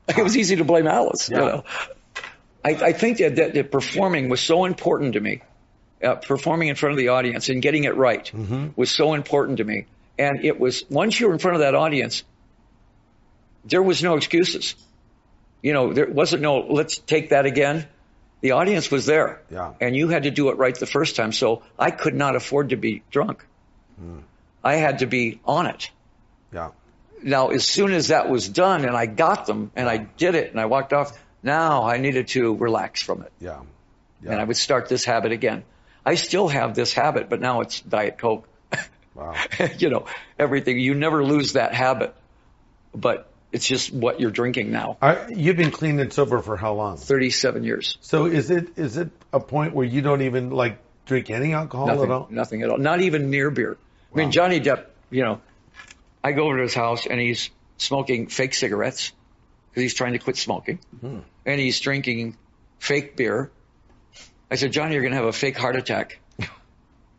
It was easy to blame Alice. Yeah. I think that performing was so important to me. Performing in front of the audience and getting it right was so important to me. And it was, once you were in front of that audience, there was no excuses. There wasn't no, let's take that again. The audience was there. Yeah. And you had to do it right the first time. So I could not afford to be drunk. I had to be on it. Yeah. Now, as soon as that was done and I got them and I did it and I walked off, now I needed to relax from it. Yeah. And I would start this habit again. I still have this habit, but now it's Diet Coke. Wow. Everything. You never lose that habit, but it's just what you're drinking now. You've been clean and sober for how long? 37 years. So is it a point where you don't even drink any alcohol at all? Nothing at all. Not even near beer. I mean, Johnny Depp, I go over to his house and he's smoking fake cigarettes because he's trying to quit smoking. And he's drinking fake beer. I said, Johnny, you're going to have a fake heart attack.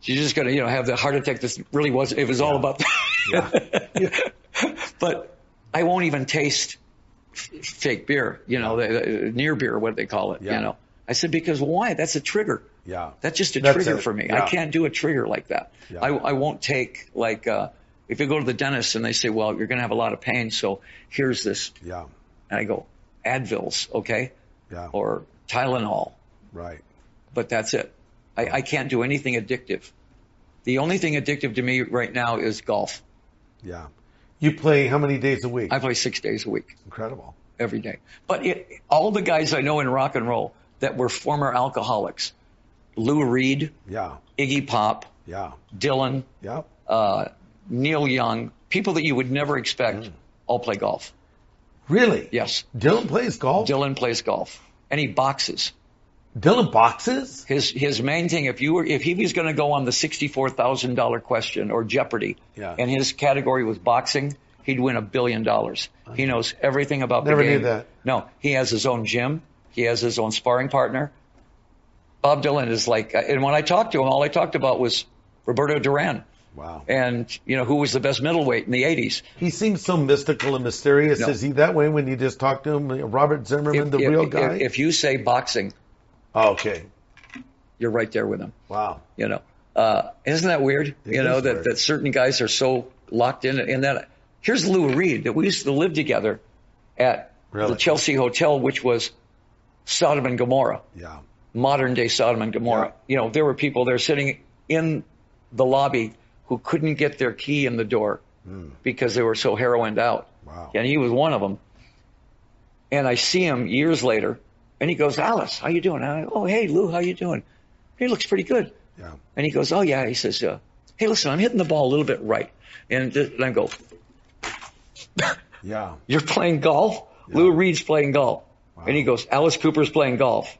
You're just going to, have the heart attack that really wasn't, it was all about that. But I won't even taste fake beer, the near beer, what they call it, I said, because why? That's a trigger. Yeah. That's just a trigger for me. Yeah. I can't do a trigger like that. Yeah. I won't take, if you go to the dentist and they say, well, you're going to have a lot of pain, so here's this. Yeah. And I go, Advils, okay? Yeah. Or Tylenol. Right. But that's it. I can't do anything addictive. The only thing addictive to me right now is golf. Yeah. You play how many days a week? I play 6 days a week. Incredible. Every day. But all the guys I know in rock and roll that were former alcoholics, Lou Reed, Iggy Pop, Dylan, Neil Young, people that you would never expect, all play golf. Really? Yes. Dylan plays golf? Dylan plays golf. And he boxes. Dylan boxes? His main thing, if he was going to go on the $64,000 question or Jeopardy, and his category was boxing, he'd win $1 billion. He knows everything about Never the game. knew that. No, he has his own gym. He has his own sparring partner. Bob Dylan is like, and when I talked to him, all I talked about was Roberto Duran. Wow. And, who was the best middleweight in the 80s. He seems so mystical and mysterious. No. Is he that way when you just talk to him? Robert Zimmerman, the real guy? If you say boxing, okay. you're right there with him. Wow. Isn't that weird? It is weird. That certain guys are so locked in that. Here's Lou Reed, that we used to live together at the Chelsea Hotel, which was Sodom and Gomorrah. Yeah. Modern day Sodom and Gomorrah. Yeah. There were people there sitting in the lobby who couldn't get their key in the door because they were so heroined out. Wow. And he was one of them. And I see him years later, and he goes, Alice, how you doing? I go, oh, hey, Lou, how you doing? He looks pretty good. Yeah. And he goes, oh, yeah. He says, hey, listen, I'm hitting the ball a little bit right. And I go, yeah. You're playing golf? Yeah. Lou Reed's playing golf. Wow. And he goes, Alice Cooper's playing golf.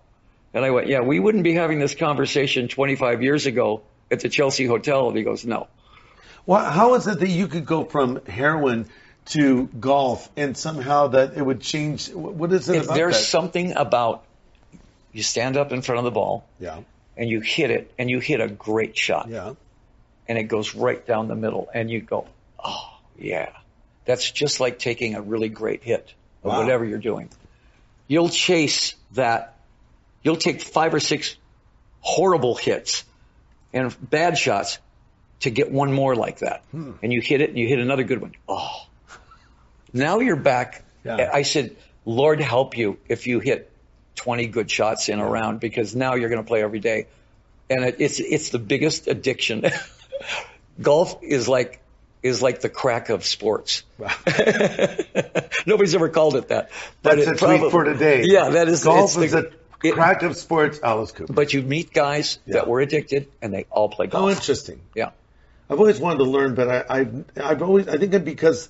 And I went, yeah, we wouldn't be having this conversation 25 years ago at the Chelsea Hotel. And he goes, no. Well, how is it that you could go from heroin to golf and somehow that it would change? What is it about there's that? Something about you stand up in front of the ball and you hit it, and you hit a great shot. Yeah. And it goes right down the middle, and you go, oh, yeah. That's just like taking a really great hit of whatever you're doing. You'll chase that. You'll take 5 or 6 horrible hits and bad shots to get one more like that. And you hit it, and you hit another good one. Oh. Now you're back. Yeah. I said, Lord help you if you hit 20 good shots in a round, because now you're going to play every day. And it's the biggest addiction. Golf is like the crack of sports. Wow. Nobody's ever called it that. But that's a tweet for today. Yeah, that is. Golf is a crack of sports, Alice Cooper. But you meet guys that were addicted, and they all play golf. Oh, interesting. Yeah. I've always wanted to learn, but I think that because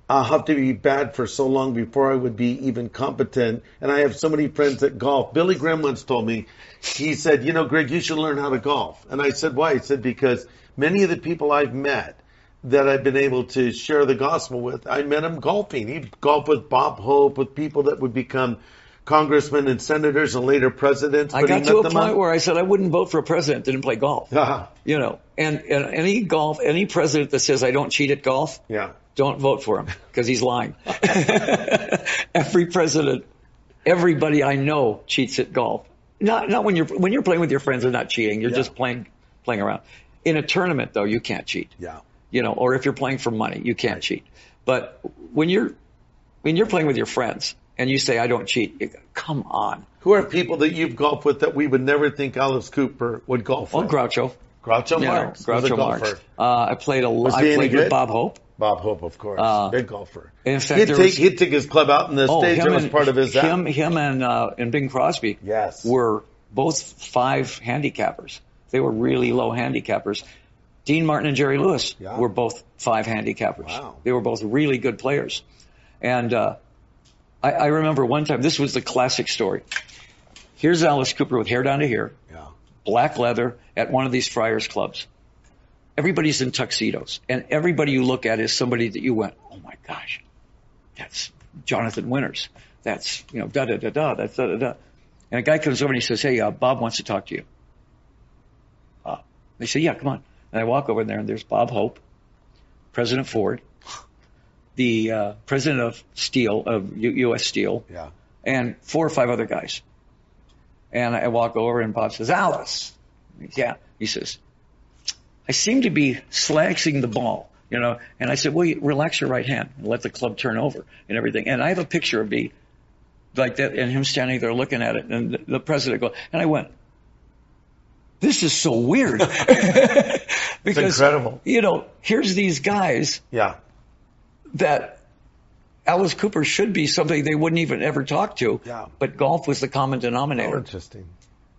I'll have to be bad for so long before I would be even competent. And I have so many friends at golf. Billy Graham once told me, he said, Greg, you should learn how to golf. And I said, why? He said, because many of the people I've met that I've been able to share the gospel with, I met him golfing. He'd golf with Bob Hope, with people that would become congressmen and senators and later presidents. I got to a point where I said I wouldn't vote for a president that didn't play golf. Uh-huh. And any president that says I don't cheat at golf, don't vote for him, because he's lying. Every president, everybody I know cheats at golf. Not when you're playing with your friends, they're not cheating. You're just playing around. In a tournament, though, you can't cheat. Yeah. Or if you're playing for money, you can't cheat. But when you're playing with your friends and you say I don't cheat, you go, come on. Who are people that you've golfed with that we would never think Alice Cooper would golf with? Groucho. Groucho Marx. Groucho Marx. I played with Bob Hope. Bob Hope, of course, big golfer. In fact, he'd take his club out in the stage. That was part of his. Him and Bing Crosby. Were both 5 handicappers. They were really low handicappers. Dean Martin and Jerry Lewis were both 5 handicappers. Wow. They were both really good players. And I remember one time, this was the classic story. Here's Alice Cooper with hair down to here, black leather at one of these Friars clubs. Everybody's in tuxedos, and everybody you look at is somebody that you went, oh my gosh, that's Jonathan Winters. That's, da-da-da-da, that's da-da-da. And a guy comes over and he says, hey, Bob wants to talk to you. They say, yeah, come on. And I walk over there, and there's Bob Hope, President Ford, the president of Steel, of U.S. Steel, and 4 or 5 other guys. And I walk over, and Bob says, Alice. Yeah. He says, I seem to be slaxing the ball, And I said, well, relax your right hand and let the club turn over and everything. And I have a picture of me like that and him standing there looking at it. And the president goes, and I went, this is so weird. Because, it's incredible. Here's these guys that Alice Cooper should be somebody they wouldn't even ever talk to. Yeah. But golf was the common denominator. Oh, interesting.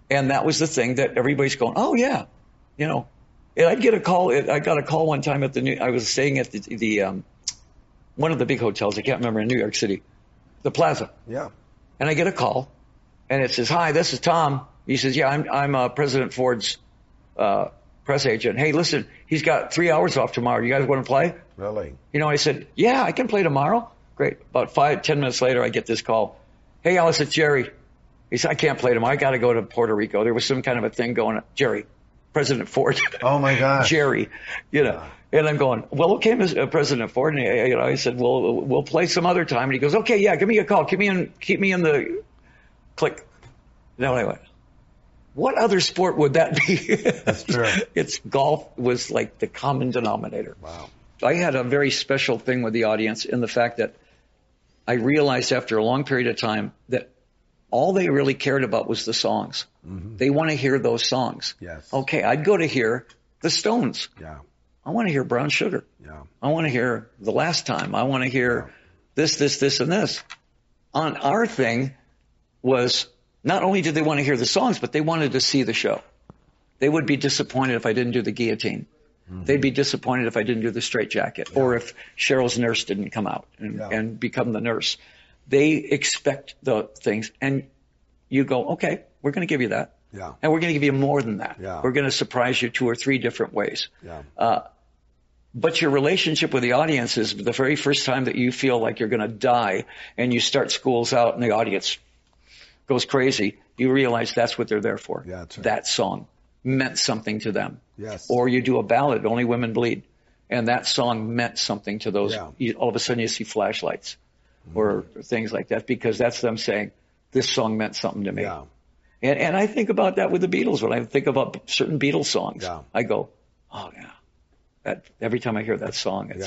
And that was the thing that everybody's going, oh, yeah. And I'd get a call. I got a call one time I was staying at the one of the big hotels. I can't remember, in New York City, the Plaza. Yeah. And I get a call, and it says, "Hi, this is Tom." He says, "Yeah, I'm President Ford's press agent, hey, listen, he's got 3 hours off tomorrow. You guys want to play? Really? I said, yeah, I can play tomorrow. Great. About 5-10 minutes later, I get this call. Hey, Alice, it's Jerry. He said, I can't play tomorrow. I got to go to Puerto Rico. There was some kind of a thing going on. Jerry, President Ford. Oh, my gosh. Jerry, And I'm going, well, okay, President Ford. And I said, well, we'll play some other time. And he goes, okay, yeah, give me a call. Keep me in the click. No, I went, what other sport would that be? That's true. It's golf was like the common denominator. Wow. I had a very special thing with the audience in the fact that I realized after a long period of time that all they really cared about was the songs. Mm-hmm. They want to hear those songs. Yes. Okay, I'd go to hear the Stones. Yeah. I want to hear Brown Sugar. Yeah. I want to hear The Last Time. I want to hear this, and this. On our thing was not only did they want to hear the songs, but they wanted to see the show. They would be disappointed if I didn't do the guillotine. Mm-hmm. They'd be disappointed if I didn't do the straitjacket, or if Cheryl's nurse didn't come out and become the nurse. They expect the things, and you go, okay, we're going to give you that. Yeah. And we're going to give you more than that. Yeah. We're going to surprise you 2 or 3 different ways. Yeah. But your relationship with the audience is the very first time that you feel like you're going to die and you start schools out and the audience goes crazy, you realize that's what they're there for. Yeah, that's right. That song meant something to them. Yes. Or you do a ballad, Only Women Bleed, and that song meant something to those. Yeah. All of a sudden you see flashlights or things like that, because that's them saying, this song meant something to me. Yeah. And I think about that with the Beatles. When I think about certain Beatles songs, I go, oh, yeah. That every time I hear that song, it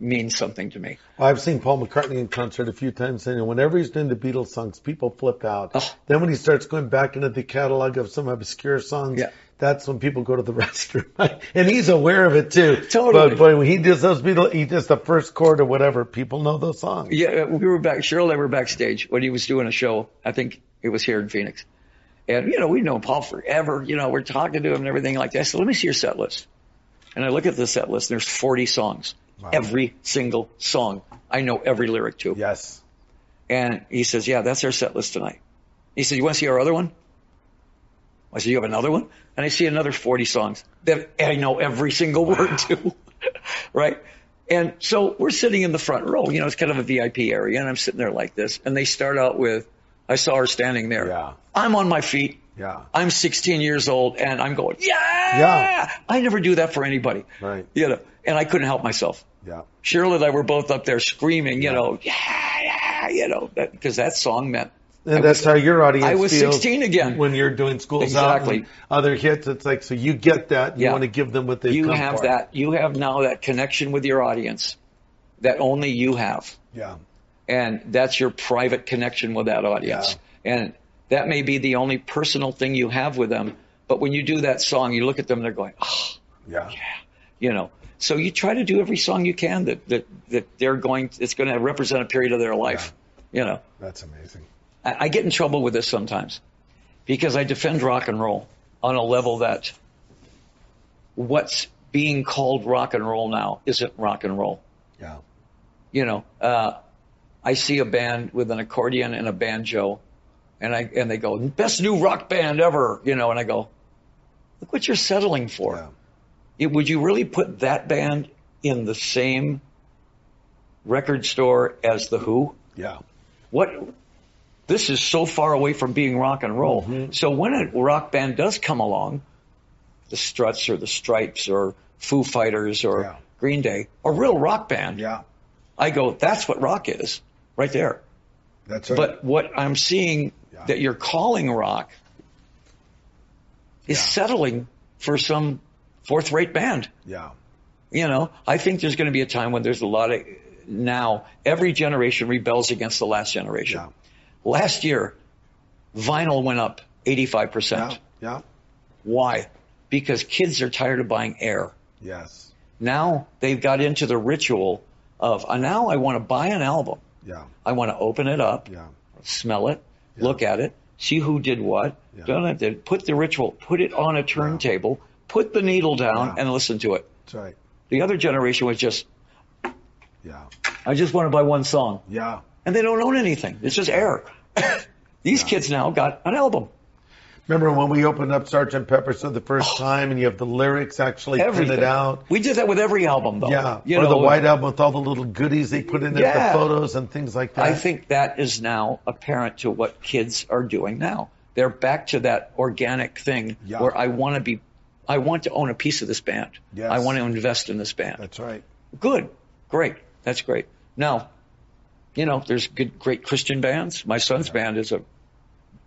means something to me. Well, I've seen Paul McCartney in concert a few times, and whenever he's doing the Beatles songs, people flip out. Oh. Then when he starts going back into the catalog of some obscure songs, that's when people go to the restroom. And he's aware of it, too. Totally. But when he does those Beatles, he does the first chord or whatever, people know those songs. Yeah, Cheryl and I were backstage when he was doing a show. I think it was here in Phoenix. And, we've known Paul forever. We're talking to him and everything like that. I said, let me see your set list. And I look at the set list, and there's 40 songs. Wow. Every single song I know every lyric to. Yes. And he says, yeah, that's our set list tonight. He said, you want to see our other one? I said, you have another one? And I see another 40 songs that I know every single word to. Right? And so we're sitting in the front row. It's kind of a VIP area, and I'm sitting there like this. And they start out with, I saw her standing there. Yeah. I'm on my feet. Yeah. I'm 16 years old, and I'm going, yeah. I never do that for anybody. Right. And I couldn't help myself. Yeah. Cheryl and I were both up there screaming, because that song meant. And that's how your audience feels. I was 16 again. When you're doing Schools exactly. Out and other hits, it's like, so you get that. You want to give them what they've come have for. that. You have now that connection with your audience that only you have. Yeah. And that's your private connection with that audience. Yeah. And that may be the only personal thing you have with them. But when you do that song, you look at them and they're going, oh, yeah. So you try to do every song you can that they're going, it's going to represent a period of their life. Yeah. That's amazing. I get in trouble with this sometimes because I defend rock and roll on a level that what's being called rock and roll now isn't rock and roll. Yeah. I see a band with an accordion and a banjo, and they go, best new rock band ever, and I go, look what you're settling for. Yeah. Would you really put that band in the same record store as The Who? Yeah. This is so far away from being rock and roll. Mm-hmm. So when a rock band does come along, the Struts or the Stripes or Foo Fighters or Green Day, a real rock band, I go, that's what rock is, right there. That's right. But what I'm seeing that you're calling rock is settling for some fourth-rate band. Yeah. I think there's going to be a time when there's a lot of, now every generation rebels against the last generation. Yeah. Last year, vinyl went up 85%. Yeah. Why? Because kids are tired of buying air. Yes. Now they've got into the ritual of, now I want to buy an album. Yeah. I want to open it up, smell it, look at it, see who did what. Put the ritual, put it on a turntable, put the needle down, and listen to it. That's right. The other generation was just, I just want to buy one song. Yeah. And they don't own anything. It's just air. These kids now got an album. Remember when we opened up Sgt. Pepper's for the first time, and you have the lyrics actually printed out? We did that with every album, though. Yeah, the White Album with all the little goodies they put in it, the photos and things like that. I think that is now apparent to what kids are doing now. They're back to that organic thing where I want to own a piece of this band. Yes. I want to invest in this band. That's right. Good. Great. That's great. Now, there's great Christian bands. My son's band is a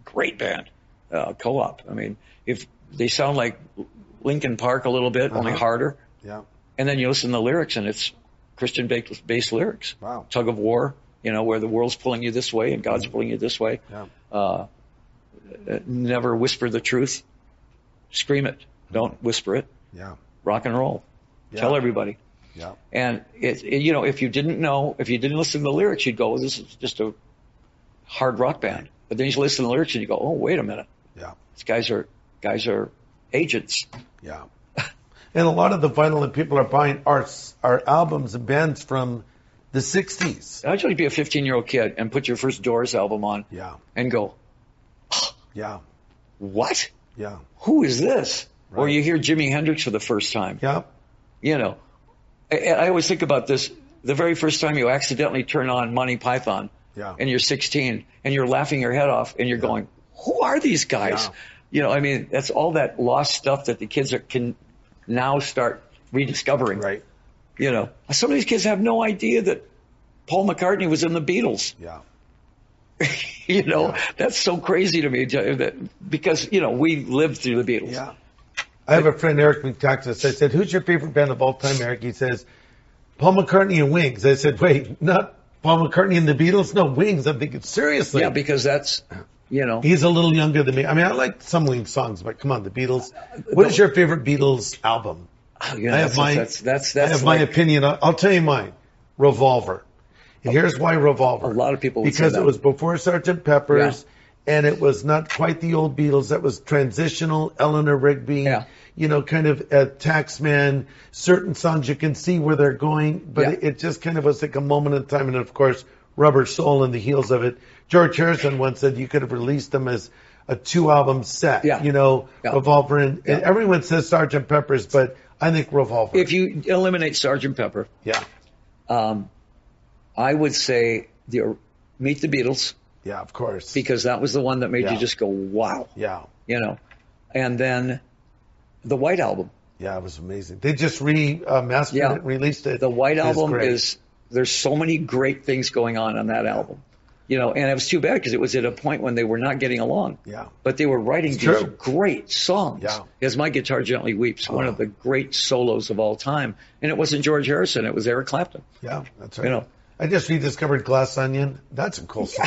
great band, Co-op. I mean, if they sound like Linkin Park a little bit, only harder. Yeah. And then you listen to the lyrics, and it's Christian-based lyrics. Wow. Tug of war, where the world's pulling you this way and God's pulling you this way. Yeah. Never whisper the truth. Scream it. Don't whisper it. Yeah. Rock and roll. Yeah. Tell everybody. Yeah. And if you didn't listen to the lyrics, you'd go, well, this is just a hard rock band. But then you listen to the lyrics and you go, oh, wait a minute. Yeah. These guys are agents. Yeah. And a lot of the vinyl that people are buying are albums and bands from the 60s. I'd like be a 15-year-old kid and put your first Doors album on and go, yeah. What? Yeah. Who is this? Right. Or you hear Jimi Hendrix for the first time. Yeah. I always think about this. The very first time you accidentally turn on Monty Python and you're 16 and you're laughing your head off and you're going, who are these guys? Yeah. That's all that lost stuff that the kids can now start rediscovering. Right. Some of these kids have no idea that Paul McCartney was in the Beatles. Yeah. That's so crazy to me because, we lived through the Beatles. Yeah. I have a friend, Eric McTaxis. I said, who's your favorite band of all time, Eric? He says, Paul McCartney and Wings. I said, wait, not Paul McCartney and the Beatles? No, Wings. I'm thinking, seriously. Yeah, because that's, He's a little younger than me. I like some Wings songs, but come on, the Beatles. What is your favorite Beatles album? I have my opinion. I'll tell you mine. Revolver. And here's why Revolver. A lot of people would because say that. It was before Sgt. Pepper's, and it was not quite the old Beatles. That was transitional. Eleanor Rigby, kind of a Taxman. Certain songs you can see where they're going, but it just kind of was like a moment in time. And of course, Rubber Soul and the heels of it. George Harrison once said you could have released them as a 2-album set. Revolver and everyone says Sgt. Pepper's, but I think Revolver. If you eliminate Sgt. Pepper, I would say Meet the Beatles. Yeah, of course. Because that was the one that made you just go, wow. Yeah. And then the White Album. Yeah, it was amazing. They just remastered it and released it. The White Album there's so many great things going on that album. And it was too bad because it was at a point when they were not getting along. Yeah. But they were writing these great songs. Yeah. As My Guitar Gently Weeps, one of the great solos of all time. And it wasn't George Harrison, it was Eric Clapton. Yeah, that's right. I just rediscovered Glass Onion. That's a cool song.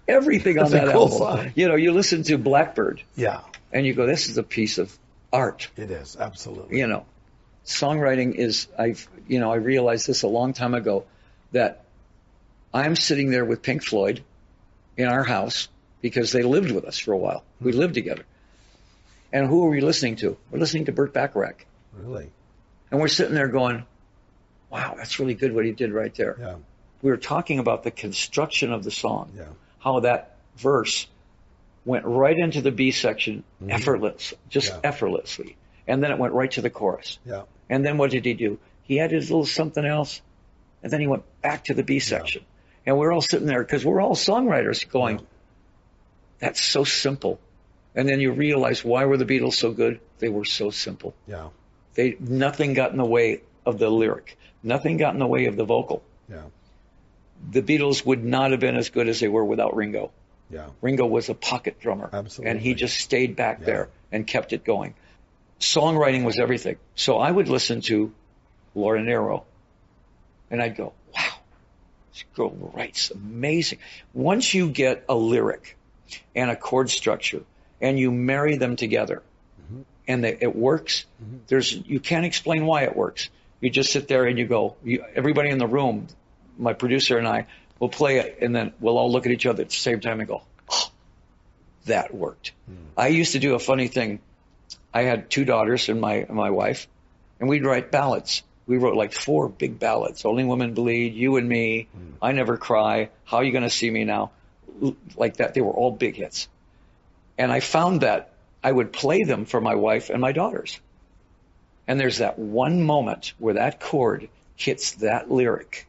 Everything on that cool album. Song. You listen to Blackbird. Yeah. And you go, this is a piece of art. It is, absolutely. Songwriting is, I realized this a long time ago, that I'm sitting there with Pink Floyd in our house because they lived with us for a while. We lived together. And who are we listening to? We're listening to Burt Bacharach. Really? And we're sitting there going, wow, that's really good what he did right there. Yeah. We were talking about the construction of the song, how that verse went right into the B section effortlessly. And then it went right to the chorus. Yeah. And then what did he do? He had his little something else, and then he went back to the B section. Yeah. And we're all sitting there, because we're all songwriters, going, that's so simple. And then you realize, why were the Beatles so good? They were so simple. Yeah. Nothing got in the way of the lyric. Nothing got in the way of the vocal. Yeah. The Beatles would not have been as good as they were without Ringo. Yeah. Ringo was a pocket drummer. Absolutely. And he just stayed back there and kept it going. Songwriting was everything. So I would listen to Laura Nero, and I'd go, wow, this girl writes amazing. Once you get a lyric and a chord structure and you marry them together and it works, you can't explain why it works. You just sit there and you go, everybody in the room, my producer and I, will play it, and then we'll all look at each other at the same time and go, oh, that worked. I used to do a funny thing. I had 2 daughters and my wife, and we'd write ballads. We wrote like 4 big ballads. Only Women Bleed, You and Me, I Never Cry, How You Gonna See Me Now? Like that. They were all big hits. And I found that I would play them for my wife and my daughters. And there's that one moment where that chord hits that lyric.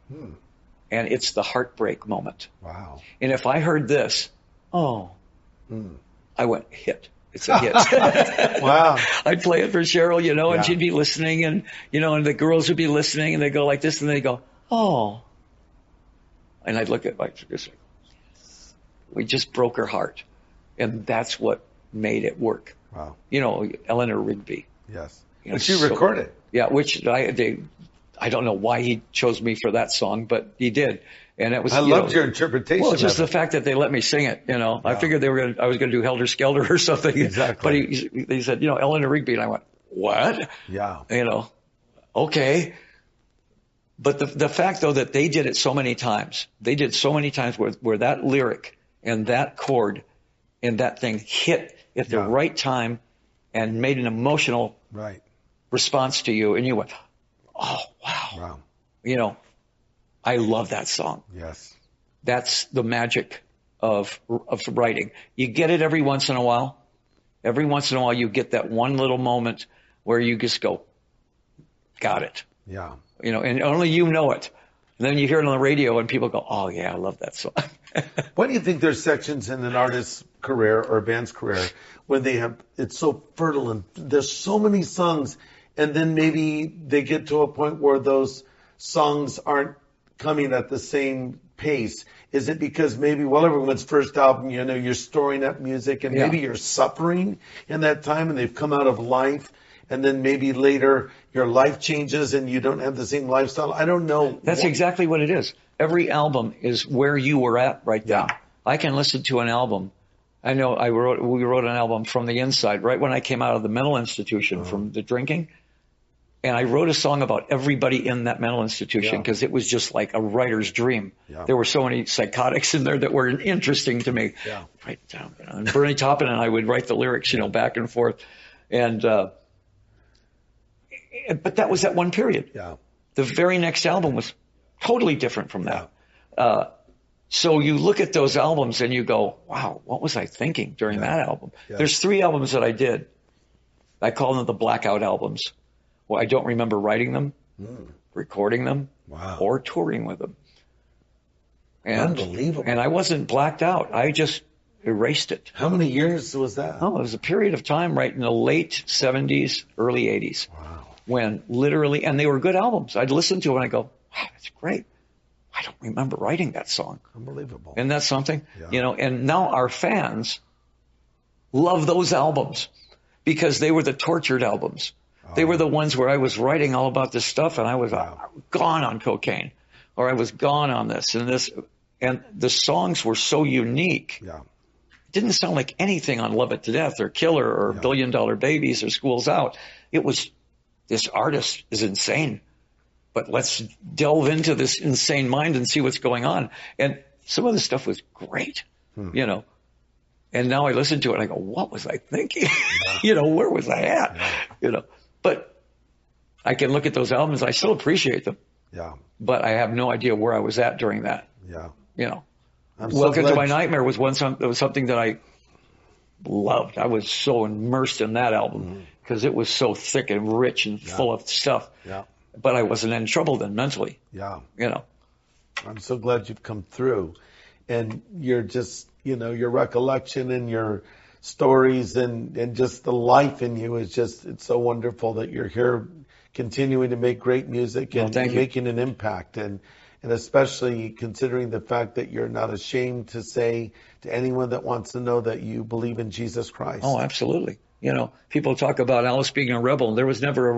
And it's the heartbreak moment. Wow. And if I heard this, I went, hit. It's a hit. Wow. I'd play it for Cheryl, and she'd be listening, and, and the girls would be listening, and they go like this, and they go, oh. And I'd look at my producer. We just broke her heart. And that's what made it work. Wow. Eleanor Rigby. Yes. And she recorded. Yeah, which I don't know why he chose me for that song, but he did. And it was. I loved your interpretation. Well, just the fact that they let me sing it. I figured I was going to do Helter Skelter or something. Exactly. But he said, Eleanor Rigby, and I went, what? Yeah. Okay. But the fact though that they did it so many times, where that lyric and that chord and that thing hit at the right time and made an emotional response to you, and you went, oh wow. I love that song. Yes. That's the magic of writing. You get it every once in a while. Every once in a while you get that one little moment where you just go, got it. Yeah. And only you know it. And then you hear it on the radio and people go, oh yeah, I love that song. Why do you think there's sections in an artist's career or a band's career when it's so fertile and there's so many songs, and then maybe they get to a point where those songs aren't coming at the same pace? Is it because maybe, everyone's first album, you're storing up music, and maybe you're suffering in that time and they've come out of life, and then maybe later your life changes and you don't have the same lifestyle? I don't know. That's exactly what it is. Every album is where you were at right then. Yeah. I can listen to an album. I know we wrote an album from the inside right when I came out of the mental institution from the drinking. And I wrote a song about everybody in that mental institution because it was just like a writer's dream. Yeah. There were so many psychotics in there that were interesting to me. Yeah. Write it down. And Bernie Taupin and I would write the lyrics, back and forth. And, but that was that one period. Yeah. The very next album was totally different from that. So you look at those albums and you go, wow, what was I thinking during that album? Yeah. There's 3 albums that I did. I call them the blackout albums. Well, I don't remember writing them, recording them, or touring with them. And, unbelievable. And I wasn't blacked out. I just erased it. How many years was that? Oh, it was a period of time right in the late 70s, early 80s. Wow. When literally, and they were good albums. I'd listen to them and I go, wow, that's great. I don't remember writing that song. Unbelievable. Isn't that something? Yeah. And now our fans love those albums because they were the tortured albums. They were the ones where I was writing all about this stuff and I was gone on cocaine, or I was gone on this and this. And the songs were so unique. Yeah. It didn't sound like anything on Love It to Death or Killer or $1 Billion Babies or School's Out. It was, this artist is insane, but let's delve into this insane mind and see what's going on. And some of the stuff was great, and now I listen to it and I go, what was I thinking? Where was I at? Yeah. But I can look at those albums. I still appreciate them. Yeah. But I have no idea where I was at during that. Yeah. Welcome to My Nightmare was something that I loved. I was so immersed in that album because it was so thick and rich and full of stuff. Yeah. But I wasn't in trouble then mentally. Yeah. I'm so glad you've come through, and you're just, your recollection and your stories and just the life in you is just, it's so wonderful that you're here continuing to make great music and making an impact, and especially considering the fact that you're not ashamed to say to anyone that wants to know that you believe in Jesus Christ. Oh, absolutely. People talk about Alice being a rebel. There was never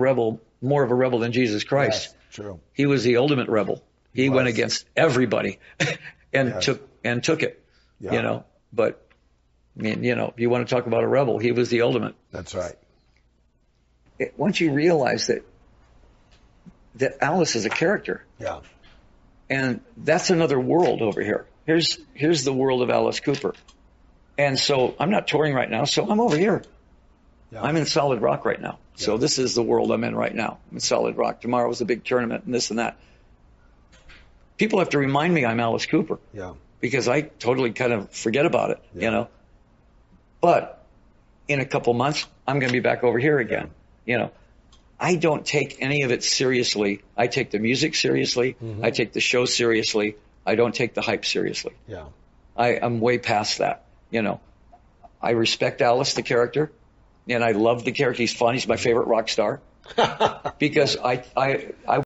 more of a rebel than Jesus Christ. Yes, true. He was the ultimate rebel. He went against everybody and took it, but I mean, if you want to talk about a rebel, he was the ultimate. That's right. Once you realize that Alice is a character. Yeah. And that's another world over here. Here's the world of Alice Cooper. And so I'm not touring right now, so I'm over here. Yeah. I'm in Solid Rock right now. Yeah. So this is the world I'm in right now. I'm in Solid Rock. Tomorrow is a big tournament and this and that. People have to remind me I'm Alice Cooper. Yeah. Because I totally kind of forget about it, But in a couple months, I'm going to be back over here again. You know, I don't take any of it seriously. I take the music seriously. I take the show seriously. I don't take the hype seriously. Yeah. I'm way past that. You know, I respect Alice, the character, and I love the character. He's fun. He's my favorite rock star because I